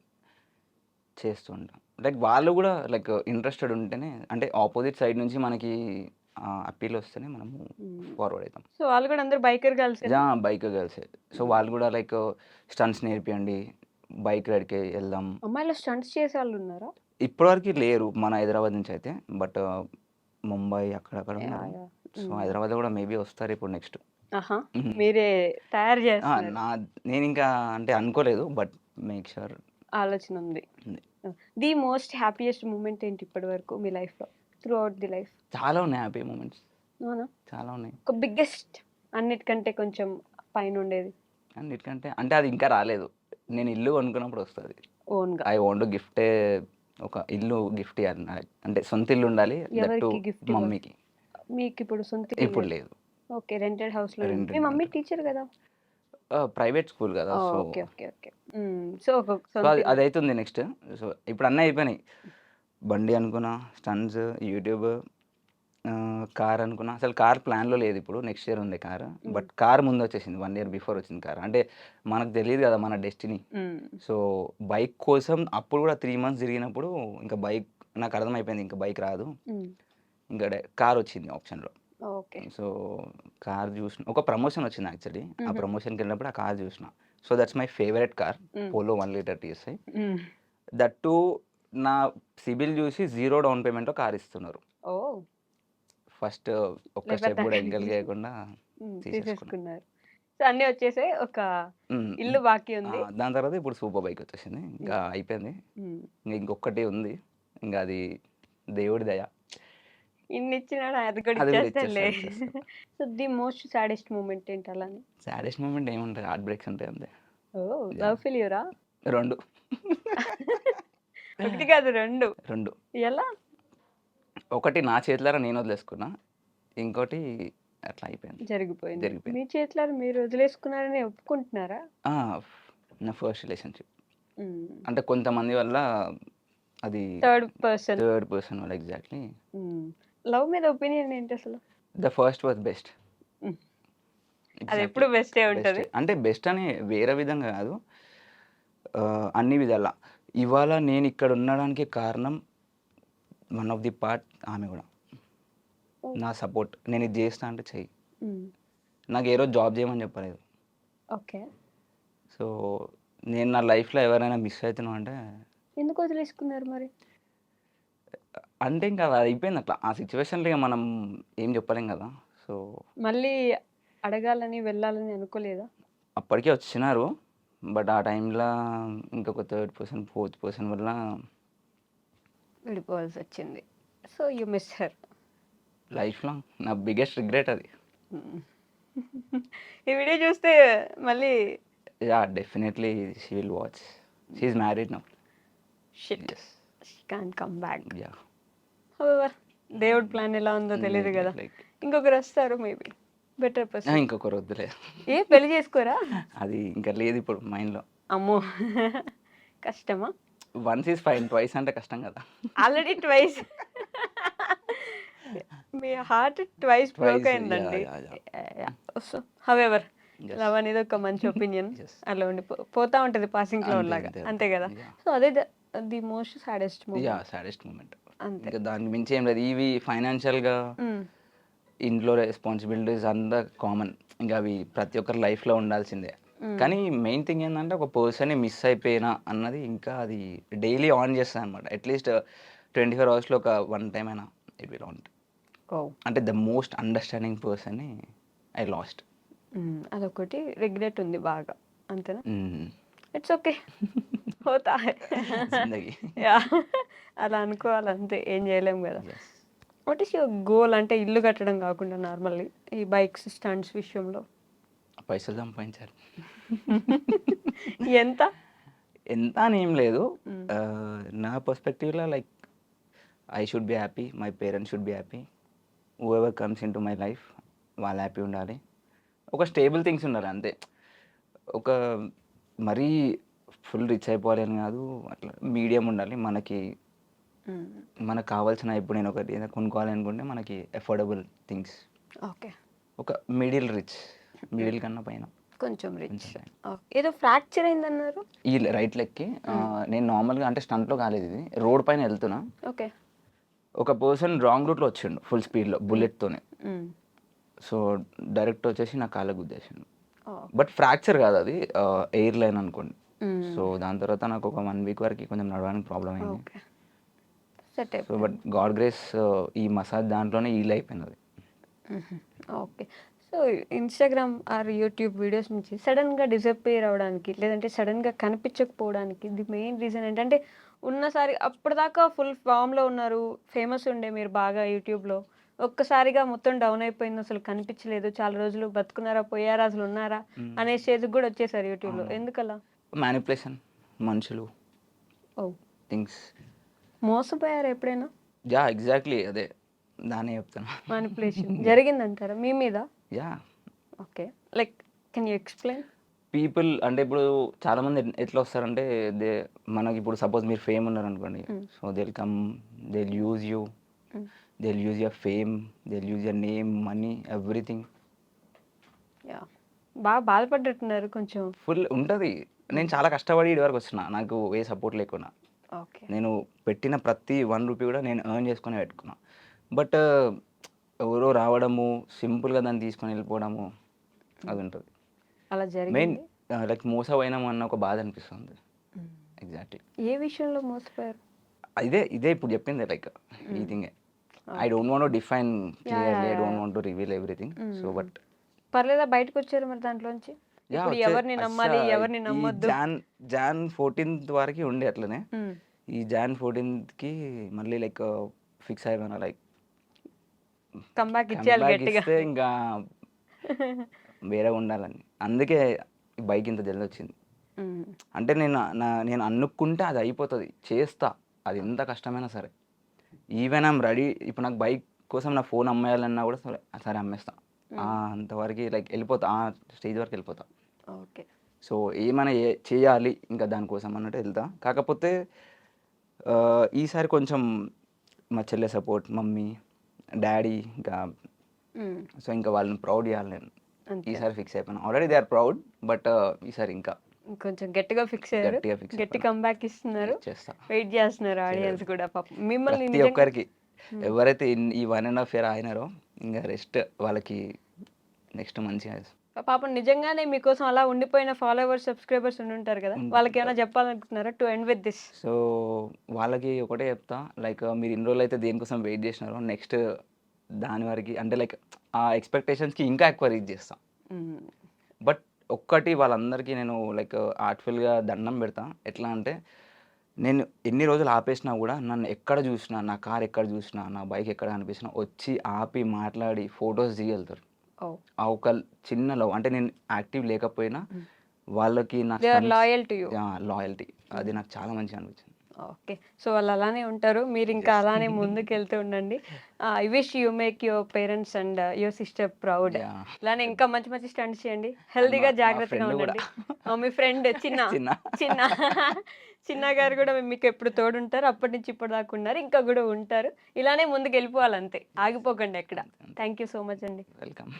Speaker 3: చేస్తూ ఉంటాం. లైక్ వాళ్ళు గూడా లైక్ ఇంట్రెస్టెడ్ ఉంటేనే అంటే ఆపోజిట్ సైడ్ నుంచి మనకి అప్పీల్ వస్తేనే మనము
Speaker 2: హ్మ్.
Speaker 3: ఫార్వర్డ్ అయితాం.
Speaker 2: సో, వాళ్ళు కూడా అందరూ బైకర్ గర్ల్సేనా?
Speaker 3: బైక్ గర్ల్సే. సో,
Speaker 2: హ్మ్.
Speaker 3: వాళ్ళు గూడా లైక్ స్టంట్స్ నేర్పియండి. బైక్ రైడ్‌కి ఎళ్దాం.
Speaker 2: అమ్మాయిలో స్టంట్స్ చేసేవాళ్ళున్నారా?
Speaker 3: ఇప్పటివరకు లేరు మన హైదరాబాద్ నుంచి అయితే. బట్ ముంబై అక్కడక్కడ
Speaker 2: యాహ్!
Speaker 3: ఉన్నారు.
Speaker 2: యాహ్!
Speaker 3: సో,
Speaker 2: హ్మ్.
Speaker 3: హైదరాబాద్‌లో గూడా మేబీ వస్తారు ఇప్పుడు నెక్స్ట్.
Speaker 2: ఆహా!
Speaker 3: హ్మ్.
Speaker 2: మీరే తయారు
Speaker 3: ఆ!
Speaker 2: జేస్తున్నారు.
Speaker 3: నేనింకా అంటే అనుకోలేదు. బట్ మేక్ ష్యూర్
Speaker 2: ఆలోచనుంది.
Speaker 3: ఉంది.
Speaker 2: ది మోస్ట్ హ్యాపీయెస్ట్ మూమెంట్ ఏంటి ఇప్పటి వరకు మీ లైఫ్‌లో? Through out the life.
Speaker 3: చాలా ఉన్నాయి హ్యాపీ మూమెంట్స్.
Speaker 2: అవునా?
Speaker 3: చాలా ఉన్నాయి.
Speaker 2: ఒక బిగ్గెస్ట్ అన్నిటికంటే కొంచెం పైనుండేది
Speaker 3: అన్నిటికంటే అంటే అది ఇంకా రాలేదు. నేను ఇల్లు కొనుక్కున్నప్పుడు వస్తది.
Speaker 2: ఓన్‌గా.
Speaker 3: ఐ వాంట్ టు గిఫ్ట్ ఒక ఇల్లు గిఫ్ట్ ఇయ్యాలి. అంటే సొంత ఇల్లు ఉండాలి. దట్ టూ
Speaker 2: ఎవరికి గిఫ్ట్ ఇవ్వాలి?
Speaker 3: మమ్మీకి.
Speaker 2: మీకిప్పుడు సొంత ఇల్లు
Speaker 3: ఇప్పుడు
Speaker 2: లేదు.
Speaker 3: లేదు.
Speaker 2: ఓకే. రెంటెడ్ హౌస్‌లో మీ
Speaker 3: రెంటెడ్‌లో
Speaker 2: మమ్మీ
Speaker 3: ఉంటాం.
Speaker 2: టీచర్ గదా!
Speaker 3: ప్రైవేట్ స్కూల్ గదా! So,
Speaker 2: okay. ఓకే. ఓకే. హ్మ్. సో, ఒక
Speaker 3: సో
Speaker 2: సొంత
Speaker 3: అది
Speaker 2: ఇల్లు.
Speaker 3: అదైతుంది నెక్స్ట్. సో, ఇప్పుడు అన్నీ అయిపోయినాయి. బండి అనుకున్నా, స్టంట్స్, యూట్యూబ్, కార్ అనుకున్నా. అసలు కార్ ప్లాన్‌లో లేదు ఇప్పుడు. నెక్స్ట్ ఇయర్ ఉంది కారు.
Speaker 2: హ్మ్.
Speaker 3: బట్ కార్ ముందొచ్చేసింది. 1 ఇయర్ బిఫోర్ వచ్చింది కార్. అంటే మనకు తెలీదు గదా! మన డెస్టినీ.
Speaker 2: హ్మ్.
Speaker 3: సో, బైక్ కోసం అప్పుడు గూడా 3 మంత్స్ తిరిగినప్పుడు ఇంకా బైక్ నాకు అర్థమైపోయింది. ఇంక బైక్ రాదు.
Speaker 2: హ్మ్.
Speaker 3: ఇంకా కారొచ్చింది ఆప్షన్‌లో.
Speaker 2: ఓకే.
Speaker 3: సో, కార్ జూసిన ఒక ప్రమోషన్ వచ్చింది యాక్చువల్లీ. ఆ
Speaker 2: హుహు.
Speaker 3: ప్రమోషన్‌కెళ్ళినప్పుడు ఆ కార్ జూసిన. So, that's my favourite car.
Speaker 2: Hmm.
Speaker 3: Polo 1 litre TSI.
Speaker 2: Hmm.
Speaker 3: That too నా సిబిల్ జూసి 0 డౌన్ పేమెంట్‌తో కార్ ఇస్తున్నారు.
Speaker 2: ఓహ్!
Speaker 3: ఫస్ట్ ఒక్క
Speaker 2: లేపోతే
Speaker 3: స్టెప్ గూడా
Speaker 2: అక్కడి
Speaker 3: ఎంకల్
Speaker 2: నుంచి
Speaker 3: చేయకుండా తీసేసుకున్నా.
Speaker 2: తీసేసుకున్నారు. సో, అన్నీ వచ్చేసాయి. ఒక
Speaker 3: హ్మ్.
Speaker 2: ఇల్లు బాకీ ఉంది.
Speaker 3: దాని తర్వాత ఇప్పుడు సూపర్ బైక్ వచ్చేసింది. ఇంకా
Speaker 2: హ్మ్.
Speaker 3: అయిపోయింది.
Speaker 2: హ్మ్.
Speaker 3: ఇంకొక్కటి ఉంది. ఇంక అది దేవుడి దయ.
Speaker 2: ఇన్నిచ్చినాడు అది కూడా
Speaker 3: అది గూడా
Speaker 2: ఇచ్చేస్తాడులే.
Speaker 3: ఇచ్చేస్తాడు.
Speaker 2: So, the most saddest moment ఏంటి అలానే?
Speaker 3: సాడెస్ట్ మూమెంట్ ఏముంటాయి హార్ట్ బ్రేక్స్ ఉంటాయి అంతే.
Speaker 2: ఓహ్!
Speaker 3: యాహ్!
Speaker 2: లవ్ ఫెయిల్యూరా?
Speaker 3: 2
Speaker 2: ఒకటి కాదు 2.
Speaker 3: 2
Speaker 2: ఎలా?
Speaker 3: ఒకటి నా చేతులారా నేను వదిలేసుకున్నా. ఇంకోటి అట్లా అయిపోయింది.
Speaker 2: జరిగిపోయింది.
Speaker 3: జరిగిపోయింది.
Speaker 2: మీ చేతులారా మీరు వదిలేసుకున్నారని ఒప్పుకుంటున్నారా?
Speaker 3: ఆ! నా ఫస్ట్ రిలేషన్‌షిప్.
Speaker 2: హ్మ్.
Speaker 3: అంటే కొంతమంది వల్ల అది
Speaker 2: థర్డ్ పర్సన్.
Speaker 3: థర్డ్ పర్సన్ వల్ల ఎగ్జాక్ట్‌లీ.
Speaker 2: హ్మ్. లవ్ మీద ఒపీనియన్ ఏంటసలు?
Speaker 3: The first was best.
Speaker 2: Hmm.
Speaker 3: Exactly.
Speaker 2: అదెప్పుడు బెస్టే
Speaker 3: బెస్టే.
Speaker 2: ఉంటది.
Speaker 3: అంటే బెస్ట్ అని వేరే విధంగా కాదు. అన్ని విధాలా. ఇవాళ నేను ఇక్కడ ఉండడానికి కారణం వన్ ఆఫ్ ది పార్ట్ ఆమె గూడా.
Speaker 2: ఓహ్!
Speaker 3: నా సపోర్ట్. నేను ఇది చేస్తా అంటే చెయ్యి.
Speaker 2: హ్మ్.
Speaker 3: నాకు ఏ రోజు జాబ్ చేయమని చెప్పలేదు.
Speaker 2: ఓకే.
Speaker 3: సో, నేను నా లైఫ్‌లో ఎవరైనా మిస్ అయితున్నాం అంటే
Speaker 2: ఎందుకు వదిలేసుకున్నారు మరి?
Speaker 3: అంటే ఇంకా అది అయిపోయింది అట్లా. ఆ సిట్యుయేషన్‌లో ఇగ మనం ఏం చెప్పలేం గదా! సో,
Speaker 2: మళ్ళీ అడగాలని, వెళ్ళాలని అనుకోలేదా?
Speaker 3: అప్పటికే వచ్చినారు. బట్ ఆ టైంలో ఇంకొక థర్డ్ పర్సన్, ఫోర్త్ పర్సన్ వల్ల
Speaker 2: విడిపోవాల్సొచ్చింది. So, you miss her.
Speaker 3: Life long నా బిగ్గెస్ట్ రిగ్రెట్ అది.
Speaker 2: హ్మ్. ఈ వీడియో చూస్తే మళ్ళీ
Speaker 3: yeah! Definitely she will watch. She is married now.
Speaker 2: Shit.
Speaker 3: Yes.
Speaker 2: She can't come back.
Speaker 3: Yeah!
Speaker 2: However దేవుడి plan ఎలా ఉందో తెలీదు
Speaker 3: లైక్
Speaker 2: గదా!
Speaker 3: లైక్ లైక్
Speaker 2: ఇంకొకరొస్తారు మేబీ. Better person.
Speaker 3: ఇంకొకరు వద్దులే.
Speaker 2: ఏ పెళ్లి చేసుకోరా?
Speaker 3: అది ఇంకా లేదు ఇప్పుడు మైండ్‌లో.
Speaker 2: అమ్మో! కష్టమా?
Speaker 3: వన్స్ ఈజ్ ఫైన్, ట్వైస్ అంటే కష్టం కదా!
Speaker 2: ఆల్రెడీ ట్వైస్ మీ హార్ట్ ట్వైస్ బ్రోక్
Speaker 3: ట్వైస్
Speaker 2: అయిందండి.
Speaker 3: Yeah!
Speaker 2: So however
Speaker 3: yes.
Speaker 2: Love అనేది ఒక మంచి ఒపీనియన్.
Speaker 3: యెస్.
Speaker 2: అలా ఉండి పోతా ఉంటది పాసింగ్ క్లౌడ్
Speaker 3: అంతే
Speaker 2: లాగా.
Speaker 3: అంతే
Speaker 2: అంతే కదా?
Speaker 3: యాహ్!
Speaker 2: సో అదే the most saddest
Speaker 3: yeah!
Speaker 2: Moment.
Speaker 3: Saddest moment.
Speaker 2: అంతే.
Speaker 3: ఇంకా దానికి మించి ఏం లేదు. ఇవి ఫైనాన్షియల్‌గా
Speaker 2: హ్మ్.
Speaker 3: ఇంట్లో రెస్పాన్సిబిలిటీస్ అంతా కామన్. ఇంకా అవి ప్రతి ఒక్కరి లైఫ్‌లో ఉండాల్సిందే.
Speaker 2: హ్మ్.
Speaker 3: కానీ మెయిన్ థింగ్ ఏందంటే ఒక పర్సన్‌ని మిస్ అయిపోయినా అన్నది ఇంకా అది డైలీ ఆన్ చేస్తదనమాట. అట్‌లీస్ట్ 24 అవర్స్‌లో ఒక 1 టైమ్ అయినా ఇట్ విల్ ఆన్.
Speaker 2: ఓహ్!
Speaker 3: అంటే ద మోస్ట్ అండర్‌స్టాండింగ్ పర్సన్‌ని ఐ లాస్ట్.
Speaker 2: అదొకటి రిగ్రెట్ ఉంది బాగా. అంతేనా?
Speaker 3: హ్మ్.
Speaker 2: It's okay. హోతా హై.
Speaker 3: జిందగీ.
Speaker 2: యాహ్! అలా అనుకోవాలి అంతే. ఏం చేయలేం కదా!
Speaker 3: Yes.
Speaker 2: What is your goal? అంటే ఇల్లు కట్టడం కాకుండా నార్మల్లీ ఈ బైక్స్ స్టంట్స్ విషయంలో.
Speaker 3: పైసలు సంపాదించాలి.
Speaker 2: ఎంత?
Speaker 3: ఎంత అని ఏం లేదు.
Speaker 2: హ్మ్.
Speaker 3: నా పర్స్పెక్టివ్‌లో like I should be happy. My parents should be happy. Whoever comes into my life వాళ్ళు హ్యాపీ ఉండాలి. ఒక స్టేబుల్ థింగ్స్ ఉండాలి అంతే. ఒక మరీ ఫుల్ రిచ్ అయిపోవాలి అని కాదు. అట్లా మీడియం ఉండాలి.
Speaker 2: హ్మ్.
Speaker 3: మనకు కావాల్సిన ఇప్పుడు నేను ఒకటి ఏదైనా కొనుక్కోవాలి అనుకుంటే మనకి అఫోర్డబుల్ థింగ్స్.
Speaker 2: ఓకే.
Speaker 3: ఒక మిడిల్ రిచ్. మిడిల్ కన్నా పైన
Speaker 2: కొంచెం రిచ్.
Speaker 3: కొంచెం పైన.
Speaker 2: ఓకే. ఏదో ఫ్రాక్చర్ అయిందన్నారు?
Speaker 3: ఈ రైట్ లెగ్‌కి నేను నార్మల్‌గా అంటే స్టంట్‌లో కాలేదు ఇది. రోడ్ పైన వెళ్తున్నా.
Speaker 2: ఓకే.
Speaker 3: ఒక పర్సన్ రాంగ్ రూట్‌లో వచ్చిండు ఫుల్ స్పీడ్‌లో బుల్లెట్‌తోనే.
Speaker 2: హ్మ్.
Speaker 3: సో, డైరెక్ట్ వచ్చేసి నా కాళ్ళకి గుద్దేసిండు.
Speaker 2: ఓహ్!
Speaker 3: బట్ ఫ్రాక్చర్ కాదు అది. ఎయిర్ లైన్ అనుకోండి.
Speaker 2: హ్మ్.
Speaker 3: సో, దాని తర్వాత నాకు ఒక 1 వీక్ వరకు కొంచెం నడవడానికి ప్రాబ్లమ్ అయింది.
Speaker 2: ఓకే. సెట్
Speaker 3: సో,
Speaker 2: అయిపోయింది.
Speaker 3: బట్ గాడ్ గ్రేస్ ఈ మసాజ్ దాంట్లోనే హీల్ అయిపోయింది.
Speaker 2: హుహు. Okay. So, Instagram are YouTube videos నుంచి సడెన్‌గా డిసప్పీర్ అవ్వడానికి, లేదంటే సడెన్‌గా కనిపించకపోవడానికి ది మెయిన్ రీజన్ ఏంటంటే, ఉన్నసారి అప్పటిదాకా ఫుల్ ఫామ్‌లో ఉన్నారు. ఫేమస్ ఉండే మీరు బాగా యూట్యూబ్‌లో. ఒక్కసారిగా మొత్తం డౌన్ అయిపోయింది. అసలు కనిపించలేదు. చాలా రోజులు బతుకున్నారా? పోయారా? అసలు ఉన్నారా?
Speaker 3: హ్మ్.
Speaker 2: అనే స్టేజ్‌కి గూడా వచ్చేసారు యూట్యూబ్‌లో.
Speaker 3: అవునవును.
Speaker 2: ఎందుకలా?
Speaker 3: మ్యానిపులేషన్ మనుషులు,
Speaker 2: ఓహ్!
Speaker 3: థింగ్స్.
Speaker 2: మోసపోయారా ఎప్పుడైనా?
Speaker 3: యాహ్! ఎగ్జాక్ట్‌లీ అదే. దాన్నే చెప్తున్నా.
Speaker 2: మానిప్యులేషన్ జరిగిందంటారా మీ మీద?
Speaker 3: Yeah!
Speaker 2: Okay. Like can you explain?
Speaker 3: People అంటే ఇప్పుడు చాలామంది ఎట్లా వస్తారంటే దే మనకిప్పుడు సపోజ్ మీరు ఫేమ్ ఉన్నారనుకోండి.
Speaker 2: Hmm.
Speaker 3: So, they will come, they will use you,
Speaker 2: hmm.
Speaker 3: They will use your fame, they will use your name, money, everything.
Speaker 2: Yeah! బాగా బాధపడ్డట్టున్నారు కొంచెం.
Speaker 3: ఫుల్ ఉంటది. నేను చాలా కష్టపడి ఈడి వరకు వచ్చిన. నాకు ఏ సపోర్ట్ లేకున్నా.
Speaker 2: ఓకే.
Speaker 3: నేను పెట్టిన ప్రతి 1 రూపీ కూడా నేను ఎర్న్ చేసుకొనే పెట్టుకున్నా. బట్ ఎవరో రావడము, సింపుల్‌గా దాన్ని తీసుకొని వెళ్ళిపోవడము అది ఉంటది.
Speaker 2: అలా
Speaker 3: మెయిన్
Speaker 2: జరిగింది.
Speaker 3: లైక్ మోసపోయినాము అన్న ఒక బాధ అనిపిస్తుంది.
Speaker 2: హ్మ్.
Speaker 3: ఎగ్జాక్ట్‌లీ.
Speaker 2: ఏ విషయంలో మోసపోయారు?
Speaker 3: ఇదే ఇప్పుడు చెప్పింది లైక్ ఈ
Speaker 2: హ్మ్.
Speaker 3: థింగే. I
Speaker 2: okay.
Speaker 3: Don't want to define
Speaker 2: yeah!
Speaker 3: Clearly. I
Speaker 2: yeah!
Speaker 3: Don't
Speaker 2: yeah!
Speaker 3: Want to reveal everything. So,
Speaker 2: hmm.
Speaker 3: But
Speaker 2: పర్లేదా బయటకొచ్చారా మరి దాంట్లోంచి?
Speaker 3: యాహ్!
Speaker 2: ఇప్పుడు ఎవరిని నమ్మాలి? ఎవరిని
Speaker 3: ఈ
Speaker 2: నమ్మొద్దు?
Speaker 3: జాన్ 14థ్ వరకి ఉండే అట్లనే.
Speaker 2: హ్మ్.
Speaker 3: ఈ జాన్ 14థ్‌కి మళ్ళీ లైక్ ఫిక్స్ అయిపోయినా లైక్
Speaker 2: కమ్‌బ్యాక్ ఇచ్చేయాలి
Speaker 3: కమ్‌బ్యాక్
Speaker 2: గట్టిగా.
Speaker 3: ఇస్తే ఇంకా వేరేగా ఉండాలని. అందుకే ఈ బైక్ ఇంత జల్దొచ్చింది.
Speaker 2: హ్మ్.
Speaker 3: అంటే నేను అనుకుంటే అది అయిపోతది. చేస్తా. అది ఎంత కష్టమైనా సరే. Even I'm ready. ఇప్పుడు నాకు బైక్ కోసం నా ఫోన్ అమ్మేయాలన్నా కూడా సరే, సరే అమ్మేస్తా.
Speaker 2: హ్మ్.
Speaker 3: అంతవరకి లైక్ ఎళ్ళిపోతా. ఆ స్టేజ్ వరకు ఎళ్ళిపోతా.
Speaker 2: ఓకే.
Speaker 3: సో, ఏమైనా చేయాలి ఇంకా దానికోసం అన్నట్టు ఎళ్తా. కాకపోతే ఈసారి కొంచెం మా చెల్లె సపోర్ట్, మమ్మీ, డ్యాడీ ఇంకా
Speaker 2: హ్మ్.
Speaker 3: సో, ఇంకా వాళ్ళని ప్రౌడ్ చేయాలి నేను.
Speaker 2: అంతే.
Speaker 3: ఈసారి ఫిక్స్ అయిపోయాను. Already they are proud. But ఈసారి ఇంకా
Speaker 2: కొంచెం గట్టిగా ఫిక్స్ అయ్యారు.
Speaker 3: గట్టిగా ఫిక్స్
Speaker 2: గట్టి
Speaker 3: అయిపోయాను.
Speaker 2: కమ్‌బ్యాక్ ఇస్తున్నారు.
Speaker 3: ఇచ్చేస్తా.
Speaker 2: వెయిట్ చేస్తున్నారు ఆడియన్స్
Speaker 3: చేయాలి.
Speaker 2: కూడా పాపం. మిమ్మల్ని
Speaker 3: ప్రతి
Speaker 2: నిజంగా
Speaker 3: ఒక్కరికి
Speaker 2: హ్మ్.
Speaker 3: ఎవరైతే ఈ 1½ ఇయర్ ఆగినారో ఇంక రెస్ట్ వాళ్ళకి నెక్స్ట్ మంచిగా
Speaker 2: పాపం నిజంగానే మీకోసం అలా ఉండిపోయిన ఫాలోవర్స్, సబ్‌స్క్రైబర్స్ ఉండుంటారు కదా! వాళ్ళకేమైనా
Speaker 3: ఉంటారు.
Speaker 2: చెప్పాలనుకుంటున్నారా? To end with this.
Speaker 3: So, వాళ్ళకి ఒకటే చెప్తా లైక్ మీరు ఇన్ని రోజులైతే దేనికోసం వెయిట్ చేసినారో నెక్స్ట్ దాని వరకి అంటే లైక్ ఆ ఎక్స్‌పెక్టేషన్స్‌కి ఇంకా ఎక్కువ రీచ్ చేస్తా.
Speaker 2: హ్మ్.
Speaker 3: బట్ ఒక్కటి వాళ్ళందరికీ నేను లైక్ హార్ట్‌ఫుల్‌గా దండం పెడతా. ఎట్లా అంటే నేను ఎన్ని రోజులు ఆపేసినా గూడా నన్ను ఎక్కడ చూసినా, నా కార్ ఎక్కడ చూసినా, నా బైక్ ఎక్కడ కనిపించినా వచ్చి ఆపి మాట్లాడి ఫోటోస్ దిగెళ్తారు.
Speaker 2: ఓహ్!
Speaker 3: ఆ ఒక చిన్న లవ్ అంటే నేను యాక్టివ్ లేకపోయినా
Speaker 2: హ్మ్.
Speaker 3: వాళ్ళకి నా
Speaker 2: they are
Speaker 3: stunts
Speaker 2: loyal to you.
Speaker 3: Loyalty అది నాకు చాలా మంచిగా అనిపించింది.
Speaker 2: ఓకే. సో, వాళ్ళు అలానే ఉంటారు. మీరు ఇంకా అలానే ముందుకెళ్తూ ఉండండి. I wish you make your parents and your sister proud.
Speaker 3: Yeah!
Speaker 2: ఇలానే ఇంకా మంచి మంచి స్టంట్స్ చేయండి. హెల్తీగా
Speaker 3: మా
Speaker 2: జాగ్రత్తగా
Speaker 3: ఫ్రెండ్ గూడా.
Speaker 2: ఉండండి. మీ ఫ్రెండ్ చిన్న
Speaker 3: చిన్న.
Speaker 2: చిన్న చిన్న గారు కూడా మీకెప్పుడు తోడుంటారు. అప్పటి నుంచి ఇప్పటిదాకా ఉన్నారు. ఇంకా కూడా ఉంటారు. ఇలానే ముందుకెళ్ళిపోవాలంతే. ఆగిపోకండి ఎక్కడ. థ్యాంక్ యూ సో మచ్ అండి.
Speaker 3: వెల్కమ్.